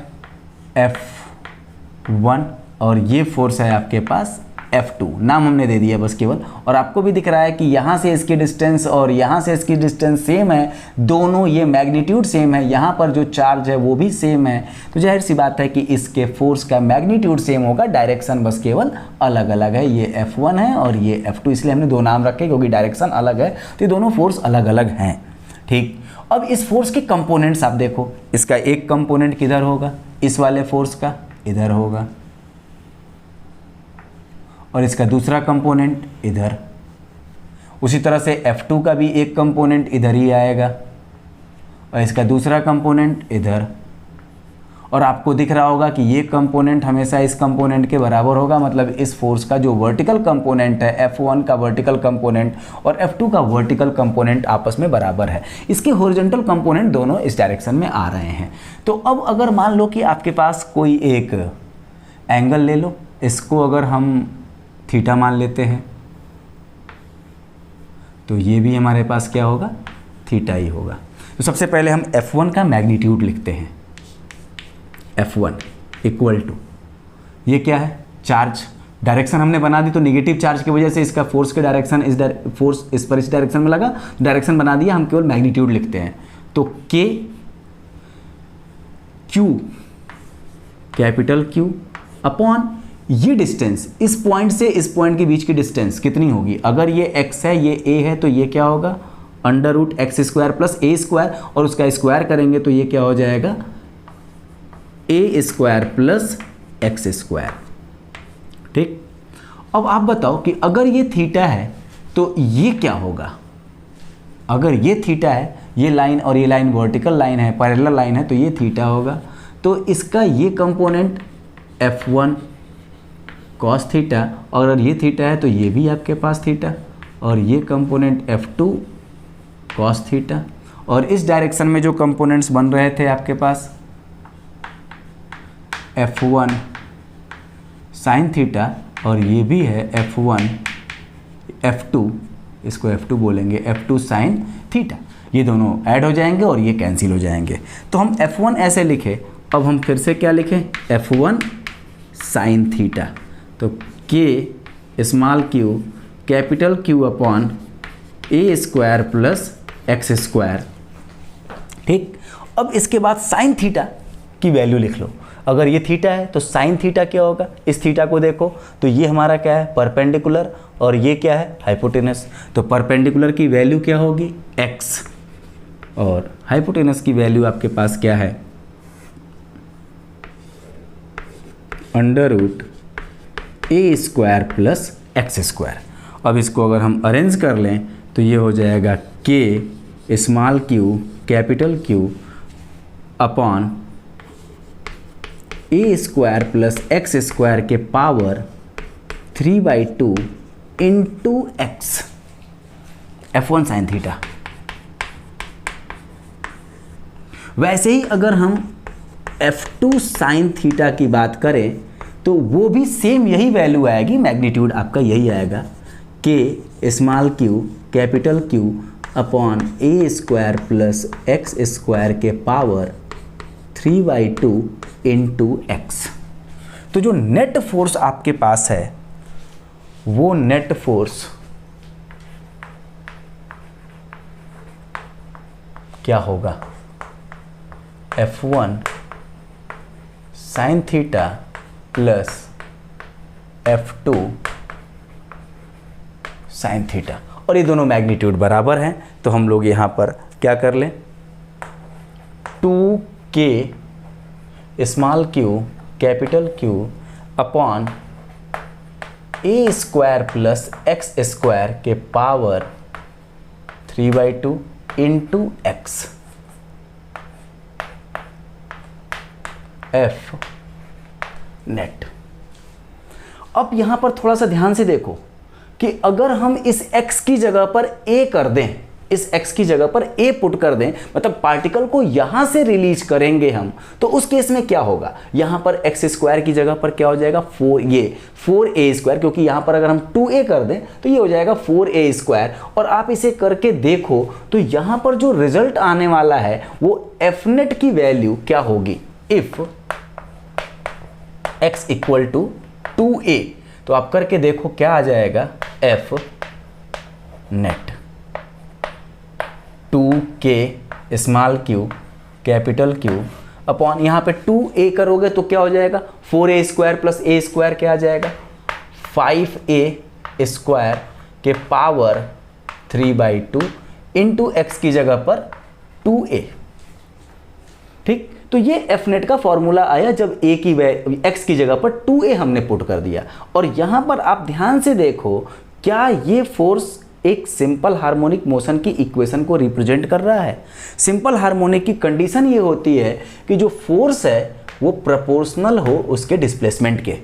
F1 और ये फोर्स है आपके पास F2, नाम हमने दे दिया बस केवल। और आपको भी दिख रहा है कि यहाँ से इसकी डिस्टेंस और यहाँ से इसकी डिस्टेंस सेम है, दोनों ये मैग्नीट्यूड सेम है, यहाँ पर जो चार्ज है वो भी सेम है। तो जाहिर सी बात है कि इसके फोर्स का मैग्नीट्यूड सेम होगा, डायरेक्शन बस केवल अलग अलग है। ये F1 है और ये F2, इसलिए हमने 2 नाम रखे क्योंकि डायरेक्शन अलग है, तो ये दोनों फोर्स अलग अलग हैं। ठीक, अब इस फोर्स के कंपोनेंट्स आप देखो, इसका एक कंपोनेंट किधर होगा, इस वाले फोर्स का इधर होगा, और इसका दूसरा कंपोनेंट इधर। उसी तरह से F2 का भी एक कंपोनेंट इधर ही आएगा और इसका दूसरा कंपोनेंट इधर। और आपको दिख रहा होगा कि ये कंपोनेंट हमेशा इस कंपोनेंट के बराबर होगा, मतलब इस फोर्स का जो वर्टिकल कंपोनेंट है, F1 का वर्टिकल कंपोनेंट और F2 का वर्टिकल कंपोनेंट आपस में बराबर है। इसके हॉरिजॉन्टल कंपोनेंट दोनों इस डायरेक्शन में आ रहे हैं। तो अब अगर मान लो कि आपके पास कोई एक एंगल ले लो, इसको अगर हम थीटा मान लेते हैं, तो ये भी हमारे पास क्या होगा, थीटा ही होगा। तो सबसे पहले हम F1 का मैग्नीट्यूड लिखते हैं। F1 इक्वल टू, ये क्या है, चार्ज। डायरेक्शन हमने बना दी, तो नेगेटिव चार्ज की वजह से इसका फोर्स के डायरेक्शन फोर्स इस पर इस डायरेक्शन में लगा, डायरेक्शन बना दिया, हम केवल मैग्नीट्यूड लिखते हैं। तो K Q, capital Q upon ये डिस्टेंस, इस पॉइंट से इस पॉइंट के बीच की डिस्टेंस कितनी होगी, अगर ये x है ये a है, तो ये क्या होगा, √x² प्लस a², और उसका स्क्वायर करेंगे तो ये क्या हो जाएगा, a² प्लस x²। ठीक, अब आप बताओ कि अगर ये थीटा है तो ये क्या होगा। अगर ये थीटा है, ये लाइन और ये लाइन वर्टिकल लाइन है, पैरेलल लाइन है, तो ये थीटा होगा। तो इसका ये कंपोनेंट F1 cos थीटा, और अगर ये थीटा है तो ये भी आपके पास थीटा, और ये कंपोनेंट F2 cos थीटा। और इस डायरेक्शन में जो कंपोनेंट्स बन रहे थे आपके पास F1 sin थीटा, और ये भी है F1 F2, इसको F2 बोलेंगे, F2 sin थीटा। ये दोनों ऐड हो जाएंगे और ये कैंसिल हो जाएंगे। तो हम F1 ऐसे लिखे, अब हम फिर से क्या लिखें, F1 sin थीटा। तो K small q capital Q upon a² plus x²। ठीक, अब इसके बाद साइन थीटा की वैल्यू लिख लो। अगर ये थीटा है तो साइन थीटा क्या होगा, इस थीटा को देखो तो ये हमारा क्या है, परपेंडिकुलर, और ये क्या है, हाइपोटेनस। तो परपेंडिकुलर की वैल्यू क्या होगी, x, और हाइपोटेनस की वैल्यू आपके पास क्या है, √a² प्लस x²। अब इसको अगर हम अरेंज कर लें तो ये हो जाएगा K small q capital Q upon a² plus x² के power 3/2 into x, F1 sin theta. वैसे ही अगर हम F2 sin थीटा की बात करें तो वो भी सेम यही वैल्यू आएगी, मैग्नीट्यूड आपका यही आएगा, K small q capital Q upon a² plus x² के पावर 3/2 इंटू x। तो जो नेट फोर्स आपके पास है वो नेट फोर्स क्या होगा, F1 sin theta plus F2 sine theta, और ये दोनों मैग्नीट्यूड बराबर हैं, तो हम लोग यहाँ पर क्या कर लें, 2k small Q capital Q upon ए स्क्वायर प्लस एक्स स्क्वायर के power 3/2 into X F net. अब यहां पर थोड़ा सा ध्यान से देखो कि अगर हम इस x की जगह पर a कर दें, इस x की जगह पर a पुट कर दें, मतलब पार्टिकल को यहां से रिलीज करेंगे हम, तो उस केस में क्या होगा, यहां पर एक्स स्क्वायर की जगह पर क्या हो जाएगा 4a स्क्वायर, क्योंकि यहां पर अगर हम 2a कर दें तो ये हो जाएगा 4a स्क्वायर। और आप इसे करके देखो तो यहां पर जो रिजल्ट आने वाला है वो एफ नेट की वैल्यू क्या होगी, if x equal to 2a, तो आप करके देखो क्या आ जाएगा, F net 2k small Q capital Q upon यहाँ पे 2a करोगे तो क्या हो जाएगा 4a square plus a square क्या आ जाएगा 5a स्क्वायर के पावर 3/2 इंटू एक्स की जगह पर 2a। ठीक, तो ये एफ नेट का फॉर्मूला आया जब a की x की जगह पर 2a हमने पुट कर दिया। और यहां पर आप ध्यान से देखो, क्या ये फोर्स एक सिंपल हार्मोनिक मोशन की इक्वेशन को रिप्रेजेंट कर रहा है। सिंपल हार्मोनिक की कंडीशन ये होती है कि जो फोर्स है वो प्रोपोर्शनल हो उसके डिस्प्लेसमेंट के।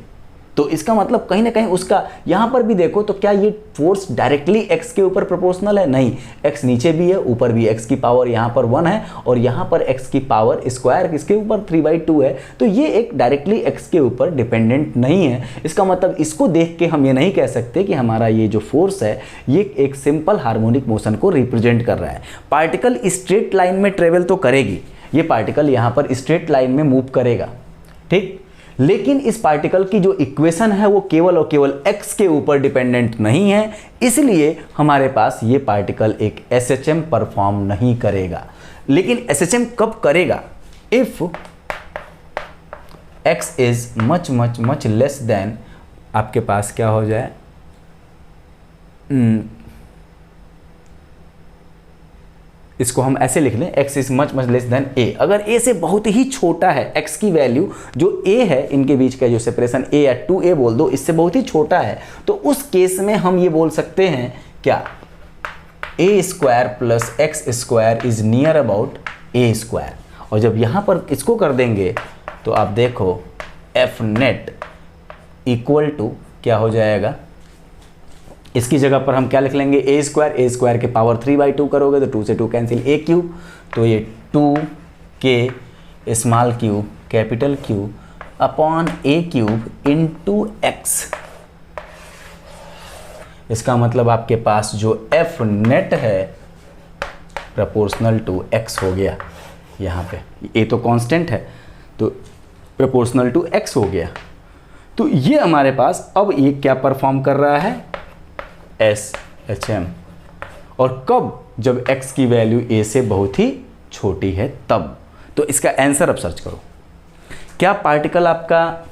तो इसका मतलब कहीं ना कहीं उसका, यहाँ पर भी देखो तो क्या ये फोर्स डायरेक्टली x के ऊपर प्रोपोर्शनल है, नहीं, x नीचे भी है ऊपर भी, x की पावर यहाँ पर 1 है और यहाँ पर x की पावर स्क्वायर किसके ऊपर 3/2 है, तो ये एक डायरेक्टली x के ऊपर डिपेंडेंट नहीं है। इसका मतलब इसको देख के हम ये नहीं कह सकते कि हमारा ये जो फोर्स है ये एक सिंपल हार्मोनिक मोशन को रिप्रेजेंट कर रहा है। पार्टिकल स्ट्रेट लाइन में ट्रेवल तो करेगी, ये पार्टिकल यहाँ पर स्ट्रेट लाइन में मूव करेगा, ठीक, लेकिन इस पार्टिकल की जो इक्वेशन है वो केवल और केवल x के ऊपर डिपेंडेंट नहीं है, इसलिए हमारे पास ये पार्टिकल एक SHM परफॉर्म नहीं करेगा। लेकिन SHM कब करेगा, if x is much much much less then, आपके पास क्या हो जाए, इसको हम ऐसे लिख लें, x is much much less than a। अगर a से बहुत ही छोटा है, x की वैल्यू जो a है, इनके बीच का जो सेपरेशन a या 2a बोल दो, इससे बहुत ही छोटा है, तो उस केस में हम ये बोल सकते हैं क्या, a square plus X square is near about a square. और जब यहाँ पर इसको कर देंगे तो आप देखो एफ नेट इक्वल टू क्या हो जाएगा, इसकी जगह पर हम क्या लिख लेंगे, a स्क्वायर के पावर 3/2 करोगे तो 2 से 2 कैंसिल, a क्यूब, तो ये 2k small Q capital Q upon a cube into x. इसका मतलब आपके पास जो एफ नेट है प्रोपोर्शनल टू x हो गया, यहाँ पे a तो कांस्टेंट है तो प्रोपोर्शनल टू x हो गया। तो ये हमारे पास अब ये क्या परफॉर्म कर रहा है, SHM। और कब, जब x की वैल्यू a से बहुत ही छोटी है तब। तो इसका आंसर अब सर्च करो, क्या पार्टिकल आपका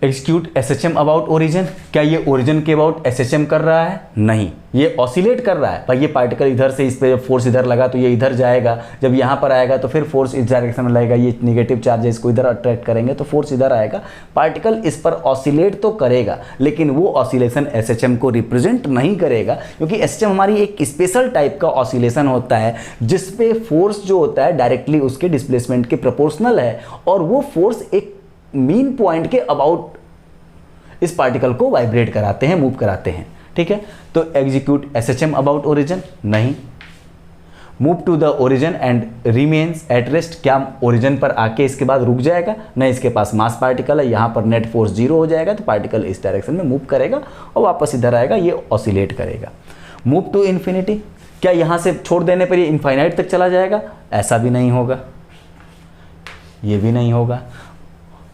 एग्जीक्यूट SHM अबाउट ओरिजिन, क्या ये ओरिजिन के अबाउट SHM कर रहा है, नहीं, ये ऑसिलेट कर रहा है भाई। ये पार्टिकल इधर से, इस पे जब फोर्स इधर लगा तो ये इधर जाएगा, जब यहाँ पर आएगा तो फिर फोर्स इस डायरेक्शन में लगेगा, ये नेगेटिव चार्ज है, इसको इधर अट्रैक्ट करेंगे तो फोर्स इधर आएगा। पार्टिकल इस पर ऑसिलेट तो करेगा लेकिन वो ऑसिलेशन SHM को रिप्रेजेंट नहीं करेगा, क्योंकि SHM हमारी एक स्पेशल टाइप का ऑसिलेशन होता है जिसपे फोर्स जो होता है डायरेक्टली उसके डिस्प्लेसमेंट के प्रोपोर्शनल है, और वो फोर्स एक मीन पॉइंट के अबाउट इस पार्टिकल को वाइब्रेट कराते हैं, मूव कराते हैं, ठीक है। तो एग्जीक्यूट SHM अबाउट ओरिजिन, नहीं, move to the origin and remains at rest, क्या ओरिजिन पर आके इसके बाद रुक जाएगा, नहीं, इसके पास मास पार्टिकल है, यहाँ पर नेट फोर्स 0 हो जाएगा तो पार्टिकल इस डायरेक्शन में मूव करेगा और वापस इधर आएगा, ये ऑसिलेट करेगा। मूव टू इन्फिनिटी, क्या यहाँ से छोड़ देने पर ये इनफाइनाइट तक चला जाएगा, ऐसा भी नहीं होगा, ये भी नहीं होगा।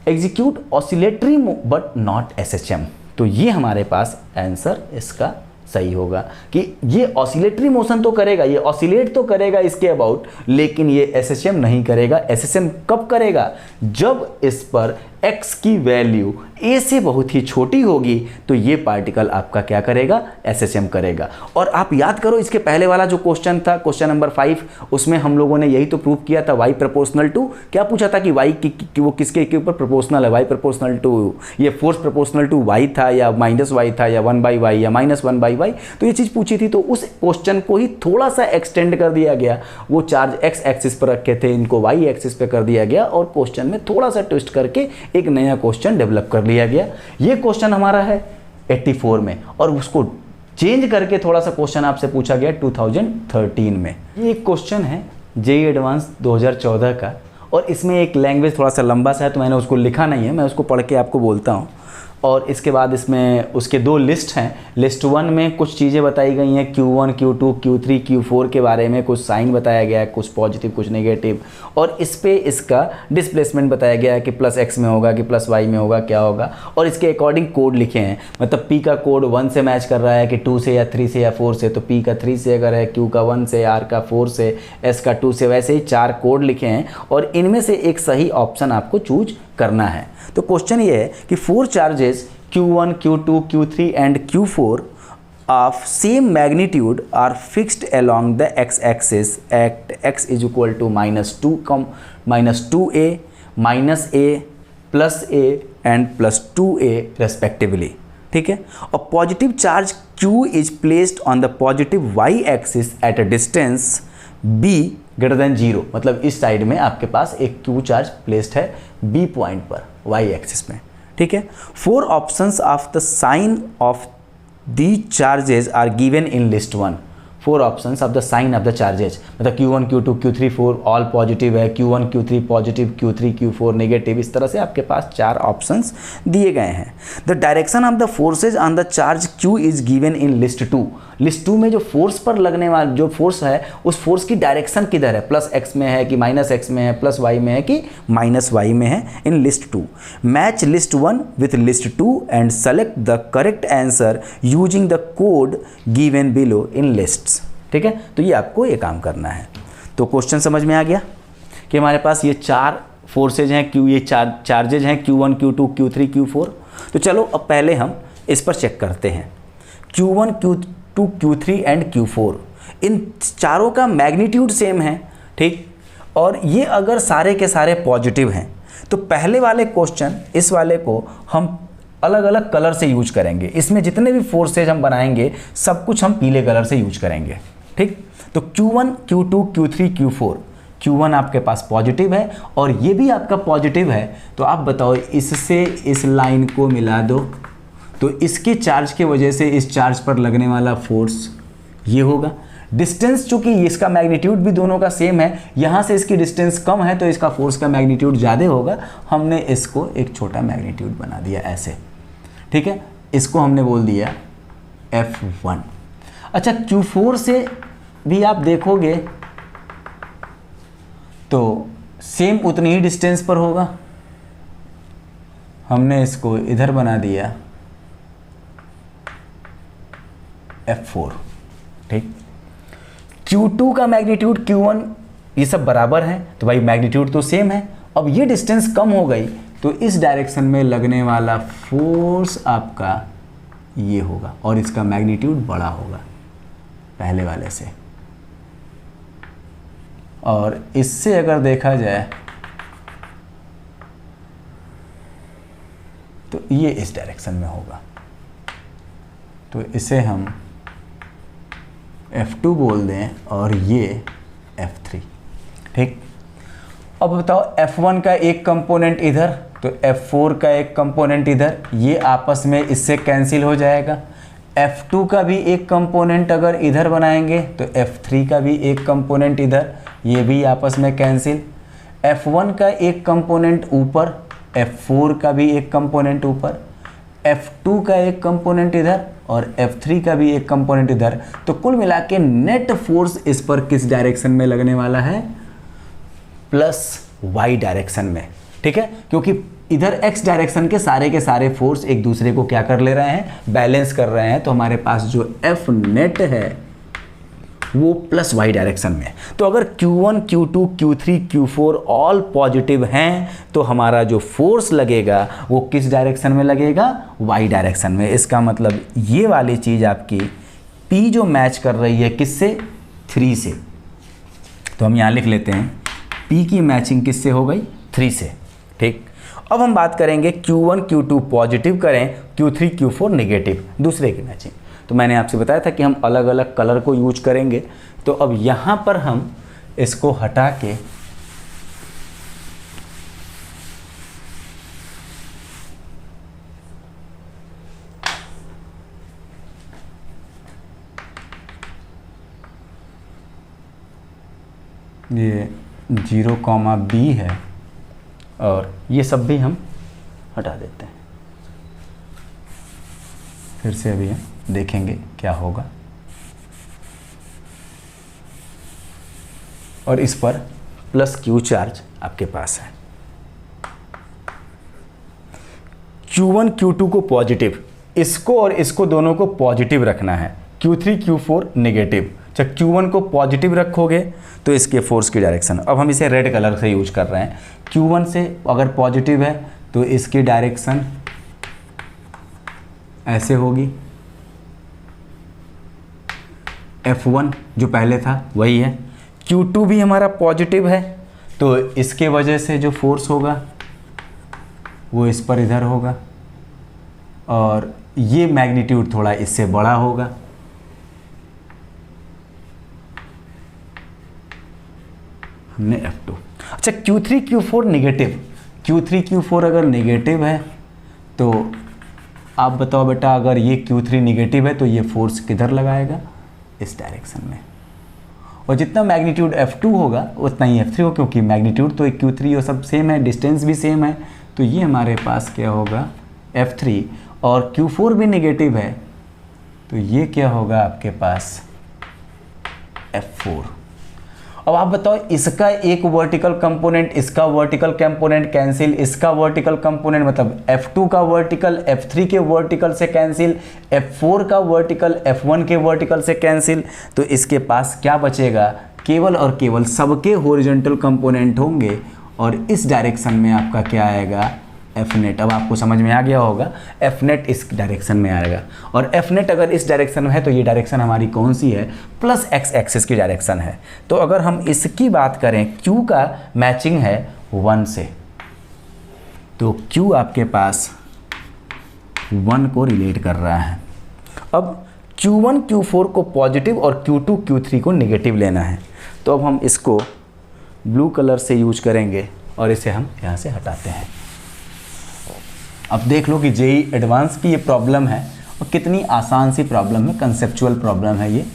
Execute oscillatory but not SHM, तो ये हमारे पास आंसर इसका सही होगा कि ये ऑसिलेटरी मोशन तो करेगा, ये ऑसिलेट तो करेगा इसके अबाउट, लेकिन ये SHM नहीं करेगा। SHM कब करेगा, जब इस पर x की वैल्यू a से बहुत ही छोटी होगी तो ये पार्टिकल आपका क्या करेगा, SHM करेगा। और आप याद करो इसके पहले वाला जो क्वेश्चन था, क्वेश्चन नंबर 5, उसमें हम लोगों ने यही तो प्रूव किया था, y प्रोपोर्शनल टू, क्या पूछा था कि y की वो किसके के ऊपर प्रोपोर्शनल है, y प्रोपोर्शनल टू, ये फोर्स प्रोपोर्शनल टू y था या माइनस y था या 1/y या -1/y, तो ये चीज़ पूछी थी। तो उस क्वेश्चन को ही थोड़ा सा एक्सटेंड कर दिया गया, वो चार्ज x एक्सिस पर रखे थे, इनको y एक्सिस पे कर दिया गया और क्वेश्चन में थोड़ा सा ट्विस्ट करके एक नया क्वेश्चन डेवलप कर लिया गया। ये क्वेश्चन हमारा है 84 में और उसको चेंज करके थोड़ा सा क्वेश्चन आपसे पूछा गया 2013 में। ये एक क्वेश्चन है जेईई एडवांस 2014 का और इसमें एक लैंग्वेज थोड़ा सा लंबा सा है तो मैंने उसको लिखा नहीं है, मैं उसको पढ़ के आपको बोलता हूँ। और इसके बाद इसमें उसके 2 लिस्ट हैं। लिस्ट 1 में कुछ चीज़ें बताई गई हैं, Q1, Q2, Q3, Q4 के बारे में कुछ साइन बताया गया है, कुछ पॉजिटिव कुछ नेगेटिव, और इस पे इसका डिस्प्लेसमेंट बताया गया है कि +x में होगा कि +y में होगा, क्या होगा, और इसके अकॉर्डिंग कोड लिखे हैं। मतलब P का कोड 1 से मैच कर रहा है कि 2 से या 3 से या 4 से, तो P का 3 से अगर है, Q का 1 से, R का 4 से, S का 2 से, वैसे ही 4 कोड लिखे हैं और इनमें से एक सही ऑप्शन आपको चूज करना है। तो क्वेश्चन ये है कि 4 charges Q1, Q2, Q3 and Q4 of same magnitude are fixed along the x-axis at x is equal to -2a, -a, +a and +2a respectively। ठीक है, और positive charge Q is placed on the positive y-axis at a distance b greater than 0। मतलब इस side में आपके पास एक Q charge placed है B पॉइंट पर y एक्सिस में। ठीक है, 4 options of the sign of the charges are given in list 1। 4 options of the sign of the charges, मतलब Q1, Q2, Q3, 4 all positive है, Q1, Q3 positive, Q3, Q4 negative, इस तरह से आपके पास 4 options दिए गए हैं। The direction of the forces on the charge Q is given in list 2। List 2 में जो फोर्स पर लगने वाला जो फोर्स है उस फोर्स की डायरेक्शन किधर है, +x में है कि -x में है, +y में है कि -y में है, in list 2। Match list 1 with list 2 and select the correct answer using the code given below in lists. ठीक है, तो ये आपको ये काम करना है। तो क्वेश्चन समझ में आ गया कि हमारे पास ये 4 फोर्सेज हैं, ये चार्जेज हैं Q1, Q2, Q3, Q4। तो चलो अब पहले हम इस पर चेक करते हैं। Q1, Q2, Q3 and Q4, इन चारों का मैग्नीट्यूड सेम है। ठीक, और ये अगर सारे के सारे पॉजिटिव हैं तो पहले वाले क्वेश्चन, इस वाले को हम अलग अलग कलर से यूज करेंगे। इसमें जितने भी फोर्सेज हम बनाएंगे सब कुछ हम पीले कलर से यूज करेंगे। ठीक, तो Q1, Q2, Q3, Q4, Q1 आपके पास पॉजिटिव है और ये भी आपका पॉजिटिव है, तो आप बताओ इससे इस लाइन को मिला दो तो इसके चार्ज के वजह से इस चार्ज पर लगने वाला फोर्स ये होगा। डिस्टेंस चूंकि इसका मैग्नीट्यूड भी दोनों का सेम है, यहाँ से इसकी डिस्टेंस कम है तो इसका फोर्स का मैग्नीट्यूड ज़्यादा होगा, हमने इसको एक छोटा मैग्नीट्यूड बना दिया ऐसे। ठीक है, इसको हमने बोल दिया F1। अच्छा, Q4 से भी आप देखोगे तो सेम उतनी ही डिस्टेंस पर होगा, हमने इसको इधर बना दिया F4। ठीक, Q2 का मैग्नीट्यूड Q1 ये सब बराबर है तो भाई मैग्नीट्यूड तो सेम है। अब ये डिस्टेंस कम हो गई तो इस डायरेक्शन में लगने वाला फोर्स आपका ये होगा और इसका मैग्नीट्यूड बड़ा होगा पहले वाले से। और इससे अगर देखा जाए तो ये इस डायरेक्शन में होगा, तो इसे हम F2 बोल दें और ये F3। ठीक, अब बताओ F1 का एक कंपोनेंट इधर तो F4 का एक कंपोनेंट इधर, ये आपस में इससे कैंसिल हो जाएगा। F2 का भी एक कंपोनेंट अगर इधर बनाएंगे तो F3 का भी एक कंपोनेंट इधर, ये भी आपस में कैंसिल। F1 का एक कंपोनेंट ऊपर, F4 का भी एक कंपोनेंट ऊपर, F2 का एक कंपोनेंट इधर और F3 का भी एक कंपोनेंट इधर। तो कुल मिला के नेट फोर्स इस पर किस डायरेक्शन में लगने वाला है, +y डायरेक्शन में। ठीक है, क्योंकि इधर x डायरेक्शन के सारे फोर्स एक दूसरे को क्या कर ले रहे हैं, बैलेंस कर रहे हैं। तो हमारे पास जो F नेट है वो प्लस वाई डायरेक्शन में है। तो अगर Q1, Q2, Q3, Q4 all positive हैं तो हमारा जो फोर्स लगेगा वो किस डायरेक्शन में लगेगा, वाई डायरेक्शन में। इसका मतलब ये वाली चीज़ आपकी P जो मैच कर रही है किससे, 3 से। तो हम यहाँ लिख लेते हैं P की मैचिंग किससे हो गई, 3 से। ठीक, अब हम बात करेंगे Q1, Q2 पॉजिटिव करें, Q3, Q4 नेगेटिव, दूसरे की मैचिंग। तो मैंने आपसे बताया था कि हम अलग अलग कलर को यूज करेंगे। तो अब यहाँ पर हम इसको हटा के ये 0,B है और ये सब भी हम हटा देते हैं। फिर से अभी हम देखेंगे क्या होगा। और इस पर प्लस Q चार्ज आपके पास है। Q1, Q2 को पॉजिटिव, इसको और इसको दोनों को पॉजिटिव रखना है। Q3, Q4 negative. जब Q1 को पॉजिटिव रखोगे तो इसके फोर्स की डायरेक्शन, अब हम इसे रेड कलर से यूज कर रहे हैं। Q1 से अगर पॉजिटिव है तो इसकी डायरेक्शन ऐसे होगी, F1 जो पहले था वही है। Q2 भी हमारा पॉजिटिव है तो इसके वजह से जो फोर्स होगा वो इस पर इधर होगा और ये मैग्नीट्यूड थोड़ा इससे बड़ा होगा। हमने F2। अच्छा, Q3, Q4 negative. Q3, Q4 अगर नेगेटिव है तो आप बताओ बेटा, अगर ये Q3 नेगेटिव है तो ये फोर्स किधर लगाएगा, इस डायरेक्शन में। और जितना मैग्नीट्यूड F2 होगा उतना ही F3 हो, क्योंकि मैग्नीट्यूड तो Q3 और सब सेम है, डिस्टेंस भी सेम है। तो ये हमारे पास क्या होगा, F3। और Q4 भी नेगेटिव है तो ये क्या होगा आपके पास, F4। अब आप बताओ, इसका एक वर्टिकल कंपोनेंट, इसका वर्टिकल कंपोनेंट कैंसिल, इसका वर्टिकल कंपोनेंट मतलब F2 का वर्टिकल F3 के वर्टिकल से कैंसिल, F4 का वर्टिकल F1 के वर्टिकल से कैंसिल। तो इसके पास क्या बचेगा, केवल और केवल सबके हॉरिजॉन्टल कंपोनेंट होंगे और इस डायरेक्शन में आपका क्या आएगा, F नेट। अब आपको समझ में आ गया होगा, F नेट इस डायरेक्शन में आएगा। और F नेट अगर इस डायरेक्शन में है तो ये डायरेक्शन हमारी कौन सी है, प्लस x एक्सिस की डायरेक्शन है। तो अगर हम इसकी बात करें, Q का मैचिंग है 1 से, तो Q आपके पास 1 को रिलेट कर रहा है। अब Q1, Q4 को पॉजिटिव और Q2, Q3 को नेगेटिव लेना है। तो अब हम इसको ब्लू कलर से यूज करेंगे और इसे हम यहाँ से हटाते हैं। अब देख लो कि जेई एडवांस की ये प्रॉब्लम है और कितनी आसान सी प्रॉब्लम है, कंसेप्चुअल प्रॉब्लम है ये।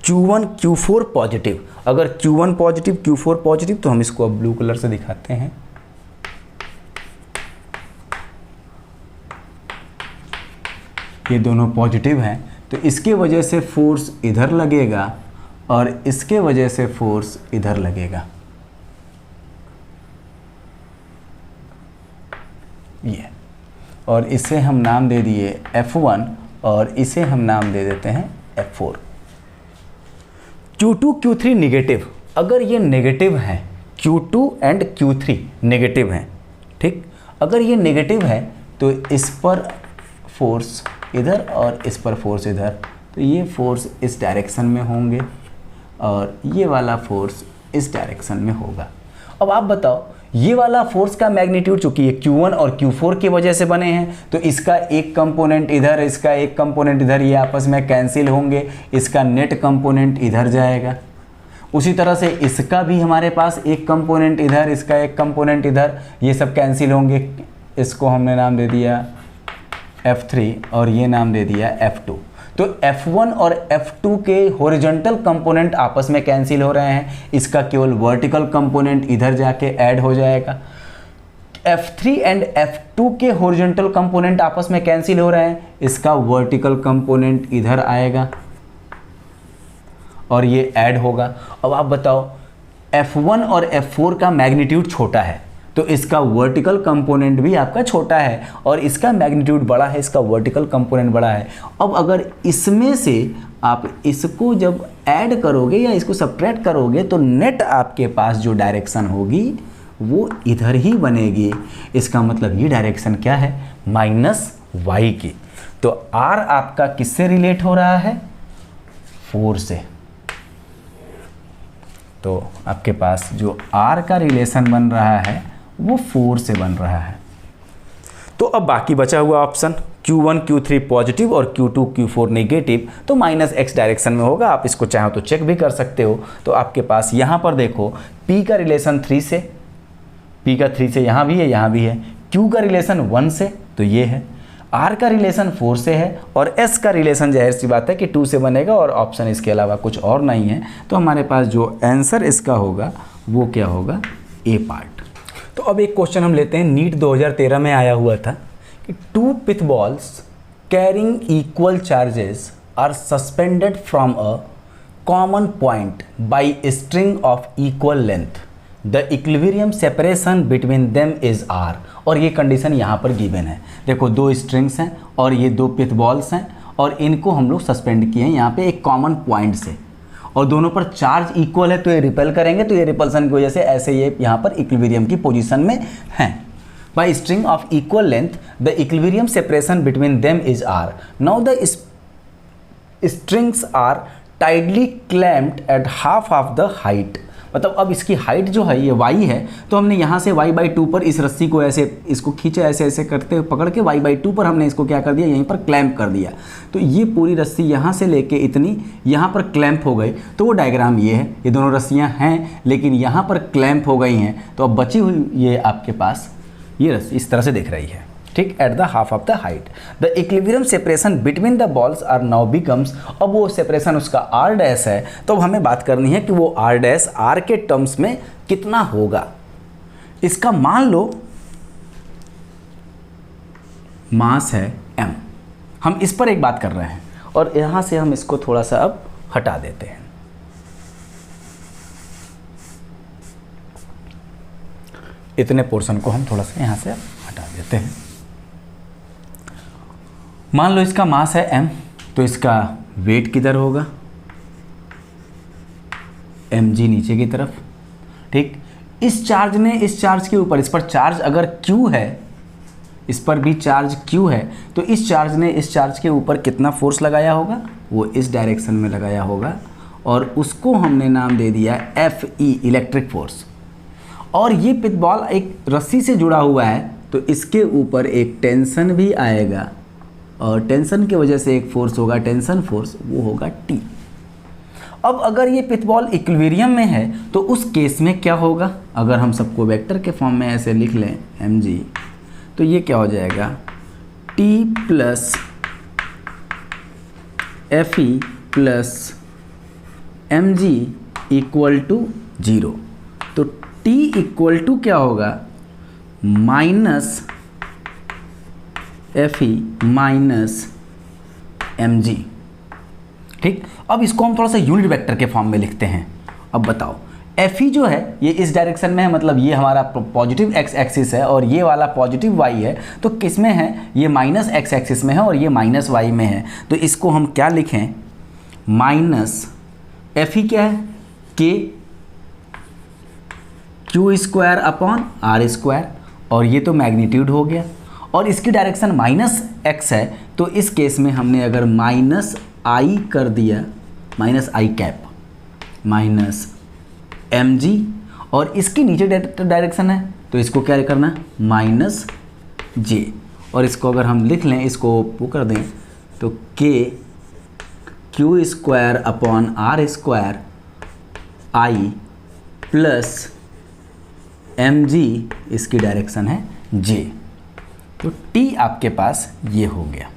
Q1, Q4 पॉजिटिव, अगर Q1 पॉजिटिव, Q4 पॉजिटिव तो हम इसको अब ब्लू कलर से दिखाते हैं। ये दोनों पॉजिटिव हैं तो इसके वजह से फोर्स इधर लगेगा और इसके वजह से फोर्स इधर लगेगा, ये। और इसे हम नाम दे दिए F1 और इसे हम नाम दे देते हैं F4। Q2, Q3 नेगेटिव, अगर ये नेगेटिव है, Q2 एंड Q3 नेगेटिव हैं, ठीक। अगर ये नेगेटिव है तो इस पर फोर्स इधर और इस पर फोर्स इधर, तो ये फोर्स इस डायरेक्शन में होंगे और ये वाला फोर्स इस डायरेक्शन में होगा। अब आप बताओ, ये वाला फोर्स का मैग्नीट्यूड चूंकि ये Q1 और Q4 की वजह से बने हैं तो इसका एक कंपोनेंट इधर, इसका एक कंपोनेंट इधर, ये आपस में कैंसिल होंगे, इसका नेट कंपोनेंट इधर जाएगा। उसी तरह से इसका भी हमारे पास एक कंपोनेंट इधर, इसका एक कंपोनेंट इधर, ये सब कैंसिल होंगे। इसको हमने नाम दे दिया F3 और ये नाम दे दिया F2। तो F1 और F2 के हॉरिजॉन्टल कंपोनेंट आपस में कैंसिल हो रहे हैं, इसका केवल वर्टिकल कंपोनेंट इधर जाके ऐड हो जाएगा। F3 एंड F2 के हॉरिजॉन्टल कंपोनेंट आपस में कैंसिल हो रहे हैं, इसका वर्टिकल कंपोनेंट इधर आएगा और ये ऐड होगा। अब आप बताओ F1 और F4 का मैग्नीट्यूड छोटा है तो इसका वर्टिकल कंपोनेंट भी आपका छोटा है, और इसका मैग्नीट्यूड बड़ा है, इसका वर्टिकल कंपोनेंट बड़ा है। अब अगर इसमें से आप इसको जब ऐड करोगे या इसको सब्ट्रैक्ट करोगे तो नेट आपके पास जो डायरेक्शन होगी वो इधर ही बनेगी। इसका मतलब ये डायरेक्शन क्या है, -y की। तो r आपका किससे रिलेट हो रहा है, 4 से। तो आपके पास जो r का रिलेशन बन रहा है वो 4 से बन रहा है। तो अब बाकी बचा हुआ ऑप्शन Q1 Q3 पॉजिटिव और Q2 Q4 नेगेटिव, तो -x डायरेक्शन में होगा। आप इसको चाहो तो चेक भी कर सकते हो। तो आपके पास यहाँ पर देखो P का रिलेशन 3 से, P का 3 से यहाँ भी है, यहाँ भी है। Q का रिलेशन 1 से, तो ये है। R का रिलेशन 4 से है, और S का रिलेशन जाहिर सी बात है कि 2 से बनेगा, और ऑप्शन इसके अलावा कुछ और नहीं है। तो हमारे पास जो आंसर इसका होगा वो क्या होगा, A पार्ट। तो अब एक क्वेश्चन हम लेते हैं, नीट 2013 में आया हुआ था कि 2 pith balls carrying equal charges are suspended from a common point by a string of equal length, the equilibrium separation between them is R। और ये कंडीशन यहाँ पर गिवन है। देखो 2 स्ट्रिंग्स हैं और ये 2 पिथ बॉल्स हैं, और इनको हम लोग सस्पेंड किए हैं यहाँ पे एक कॉमन पॉइंट से, और दोनों पर चार्ज इक्वल है तो ये रिपेल करेंगे, तो ये रिपल्सन की वजह से ऐसे ये यहाँ पर इक्विलिब्रियम की पोजीशन में हैं। By string of equal length the equilibrium separation between them is R। Now the strings are tightly clamped at half of the height. मतलब अब इसकी हाइट जो है ये y है, तो हमने यहाँ से y/2 पर इस रस्सी को ऐसे इसको खींचा, ऐसे ऐसे करते हुए पकड़ के y/2 पर हमने इसको क्या कर दिया, यहीं पर क्लैम्प कर दिया। तो ये पूरी रस्सी यहाँ से लेके इतनी यहाँ पर क्लैम्प हो गई। तो वो डायग्राम ये है, ये दोनों रस्सियाँ हैं लेकिन यहाँ पर क्लैम्प हो गई हैं। तो अब बची हुई ये आपके पास ये रस्सी इस तरह से दिख रही है, ठीक, at the half of the height. The equilibrium separation between the balls are now becomes. अब वो सेपरेशन उसका R डैश है, तो अब हमें बात करनी है कि वो R डैश R के टर्म्स में कितना होगा। इसका मान लो मास है m, हम इस पर एक बात कर रहे हैं, और यहाँ से हम इसको थोड़ा सा अब हटा देते हैं। इतने पोर्शन को हम थोड़ा सा यहाँ से हटा देते हैं। मान लो इसका मास है m, तो इसका वेट किधर होगा, mg नीचे की तरफ, ठीक। इस चार्ज ने इस चार्ज के ऊपर, इस पर चार्ज अगर q है, इस पर भी चार्ज q है, तो इस चार्ज ने इस चार्ज के ऊपर कितना फोर्स लगाया होगा, वो इस डायरेक्शन में लगाया होगा, और उसको हमने नाम दे दिया Fe, इलेक्ट्रिक फोर्स। और ये पिथ बॉल एक रस्सी से जुड़ा हुआ है, तो इसके ऊपर एक टेंशन भी आएगा, और टेंशन की वजह से एक फोर्स होगा, टेंशन फोर्स, वो होगा T। अब अगर ये पिथ बॉल इक्विलिब्रियम में है तो उस केस में क्या होगा, अगर हम सबको वेक्टर के फॉर्म में ऐसे लिख लें mg, तो ये क्या हो जाएगा, T plus Fe plus mg equal to 0। तो T इक्वल टू क्या होगा, माइनस Fe माइनस mg, ठीक। अब इसको हम थोड़ा सा यूनिट वेक्टर के फॉर्म में लिखते हैं। अब बताओ Fe जो है ये इस डायरेक्शन में है, मतलब ये हमारा पॉजिटिव x एक्सिस है और ये वाला पॉजिटिव y है, तो किस में है, ये माइनस x एक्सिस में है और ये माइनस y में है। तो इसको हम क्या लिखें, माइनस Fe क्या है, k q square upon r square, और ये तो मैग्नीट्यूड हो गया, और इसकी डायरेक्शन माइनस x है, तो इस केस में हमने अगर माइनस i कर दिया, minus i cap minus mg, और इसकी नीचे डायरेक्शन है तो इसको क्या करना है, माइनस j, और इसको अगर हम लिख लें, इसको वो कर दें, तो k q square upon r square i plus mg, इसकी डायरेक्शन है j। तो T आपके पास ये हो गया,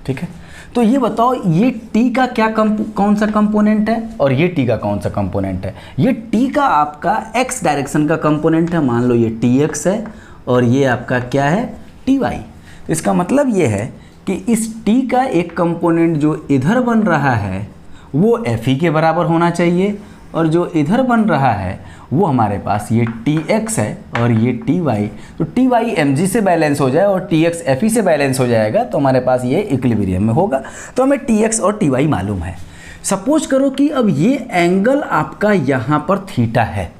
ठीक है। तो ये बताओ ये T का क्या कौन सा कंपोनेंट है और ये T का कौन सा कंपोनेंट है। ये T का आपका x डायरेक्शन का कंपोनेंट है, मान लो ये Tx है और ये आपका क्या है, Ty। इसका मतलब ये है कि इस T का एक कंपोनेंट जो इधर बन रहा है वो एफ ई के बराबर होना चाहिए, और जो इधर बन रहा है वो हमारे पास ये टी एक्स है और ये टी वाई, तो टी वाई एम जी से बैलेंस हो जाए और टी एक्स एफ ई से बैलेंस हो जाएगा, तो हमारे पास ये इक्विलिब्रियम में होगा। तो हमें टी एक्स और टी वाई मालूम है। सपोज करो कि अब ये एंगल आपका यहाँ पर थीटा है,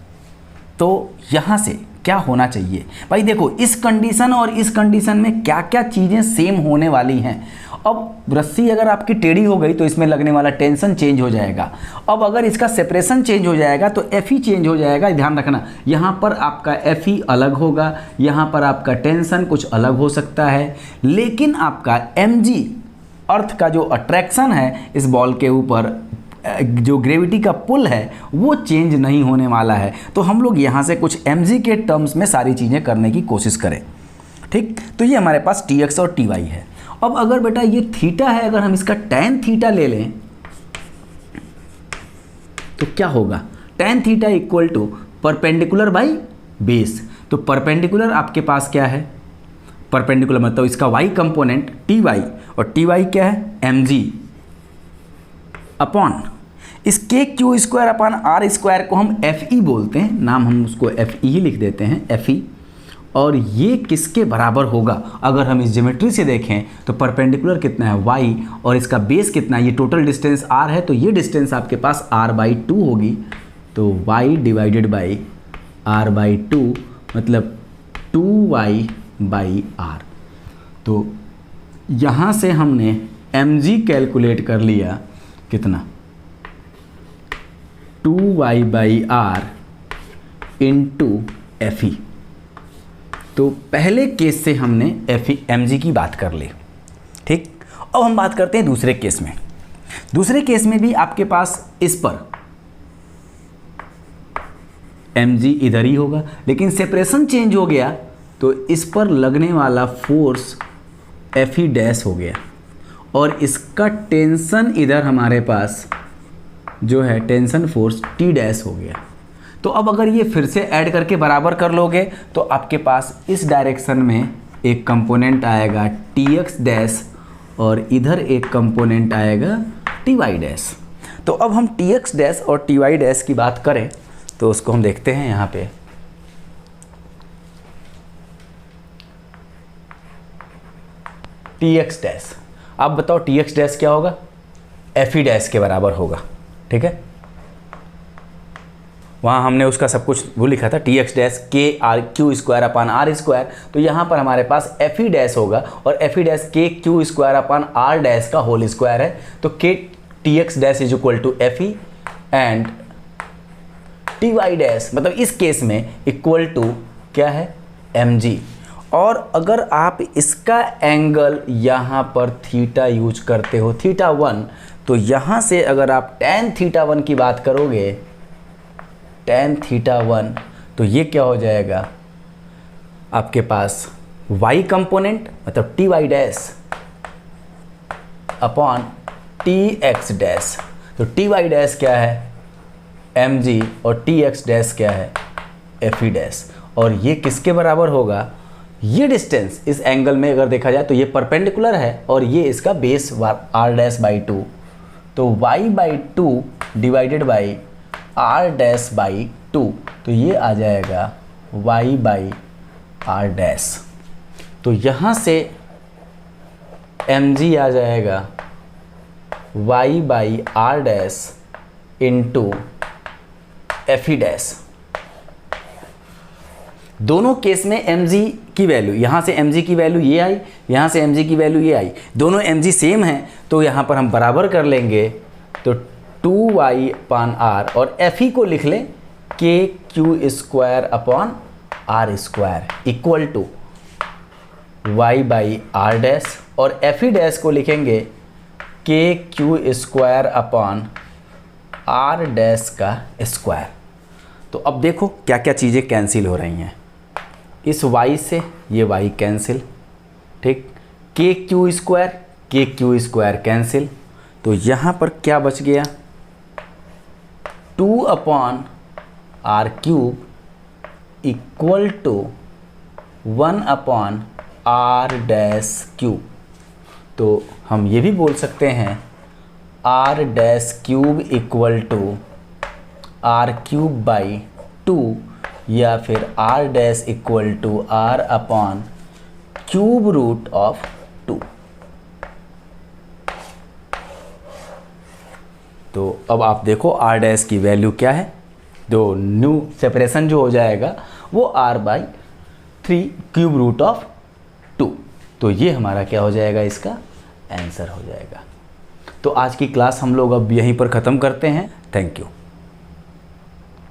तो यहाँ से क्या होना चाहिए भाई? देखो इस कंडीशन और इस कंडीशन में क्या क्या चीज़ें सेम होने वाली हैं। अब रस्सी अगर आपकी टेढ़ी हो गई तो इसमें लगने वाला टेंशन चेंज हो जाएगा। अब अगर इसका सेपरेशन चेंज हो जाएगा तो एफ ई चेंज हो जाएगा। ध्यान रखना, यहाँ पर आपका एफ ई अलग होगा, यहाँ पर आपका टेंशन कुछ अलग हो सकता है, लेकिन आपका एम जी अर्थ का जो अट्रैक्शन है इस बॉल के ऊपर, जो ग्रेविटी का पुल है वो चेंज नहीं होने वाला है। तो हम लोग यहाँ से कुछ mg के टर्म्स में सारी चीज़ें करने की कोशिश करें। ठीक, तो ये हमारे पास tx और ty है। अब अगर बेटा ये थीटा है, अगर हम इसका tan थीटा ले लें तो क्या होगा? tan theta equal to perpendicular by base. तो परपेंडिकुलर आपके पास क्या है? परपेंडिकुलर मतलब इसका y कंपोनेंट ty, और ty क्या है? mg अपॉन इस K q square upon R square को हम एफ ई बोलते हैं, नाम हम उसको एफ ई ही लिख देते हैं, एफ ई। और ये किसके बराबर होगा? अगर हम इस ज्योमेट्री से देखें तो परपेंडिकुलर कितना है? y, और इसका बेस कितना है? ये टोटल डिस्टेंस r है, तो ये डिस्टेंस आपके पास r/2 होगी। तो y डिवाइडेड बाई r/2 मतलब 2y/r। तो यहाँ से हमने mg कैलकुलेट कर लिया, कितना? 2y/r into F E. तो पहले केस से हमने एफ ई एम जी की बात कर ली। ठीक, अब हम बात करते हैं दूसरे केस में। दूसरे केस में भी आपके पास इस पर एम जी इधर ही होगा, लेकिन सेपरेशन चेंज हो गया तो इस पर लगने वाला फोर्स एफ ई डैश हो गया, और इसका टेंशन इधर हमारे पास जो है टेंशन फोर्स टी डैश हो गया। तो अब अगर ये फिर से ऐड करके बराबर कर लोगे तो आपके पास इस डायरेक्शन में एक कंपोनेंट आएगा टी एक्स डैश और इधर एक कंपोनेंट आएगा टी वाई डैश। तो अब हम टी एक्स डैश और टी वाई डैश की बात करें तो उसको हम देखते हैं यहाँ पे। टी एक्स डैश, आप बताओ टी एक्स डैश क्या होगा? एफ ई डैश के बराबर होगा। ठीक है, वहाँ हमने उसका सब कुछ वो लिखा था, T x dash K R q square upon R square. तो यहाँ पर हमारे पास एफ ई डैश होगा, और F E dash K q square upon R dash का होल स्क्वायर है। तो के T x dash is equal to F E and T y dash, मतलब इस केस में इक्वल टू क्या है? M g. और अगर आप इसका एंगल यहाँ पर थीटा यूज करते हो, थीटा 1, तो यहाँ से अगर आप tan थीटा 1 की बात करोगे, tan थीटा 1, तो ये क्या हो जाएगा? आपके पास y कंपोनेंट मतलब T y dash upon T x dash. तो टी वाई डैश क्या है? एम जी, और टी एक्स डैश क्या है? F E dash. और ये किसके बराबर होगा? ये डिस्टेंस इस एंगल में अगर देखा जाए तो ये परपेंडिकुलर है और ये इसका बेस r डैश बाई 2, तो y/2 divided by r dash by 2, तो ये आ जाएगा y/r डैश। तो यहाँ से mg आ जाएगा y/r dash into F E dash. दोनों केस में mg की वैल्यू, यहाँ से mg की वैल्यू ये आई, यहाँ से mg की वैल्यू ये आई, दोनों mg सेम हैं, तो यहाँ पर हम बराबर कर लेंगे। तो 2y/r और एफ ई को लिख लें K q square upon R square equal to y/r dash, और एफ ई डैश को लिखेंगे K q square upon R dash का स्क्वायर। तो अब देखो क्या क्या चीज़ें कैंसिल हो रही हैं। इस y से ये y कैंसिल, ठीक, के क्यू स्क्वायर कैंसिल। तो यहाँ पर क्या बच गया? 2/r cube equal to 1/r dash cube. तो हम ये भी बोल सकते हैं R dash cube equal to R cube by 2 या फिर R dash equal to R upon cube root of 2। तो अब आप देखो आर डैश की वैल्यू क्या है, जो न्यू सेपरेशन जो हो जाएगा वो R by 3 cube root of 2। तो ये हमारा क्या हो जाएगा, इसका आंसर हो जाएगा। तो आज की क्लास हम लोग अब यहीं पर ख़त्म करते हैं। Thank you.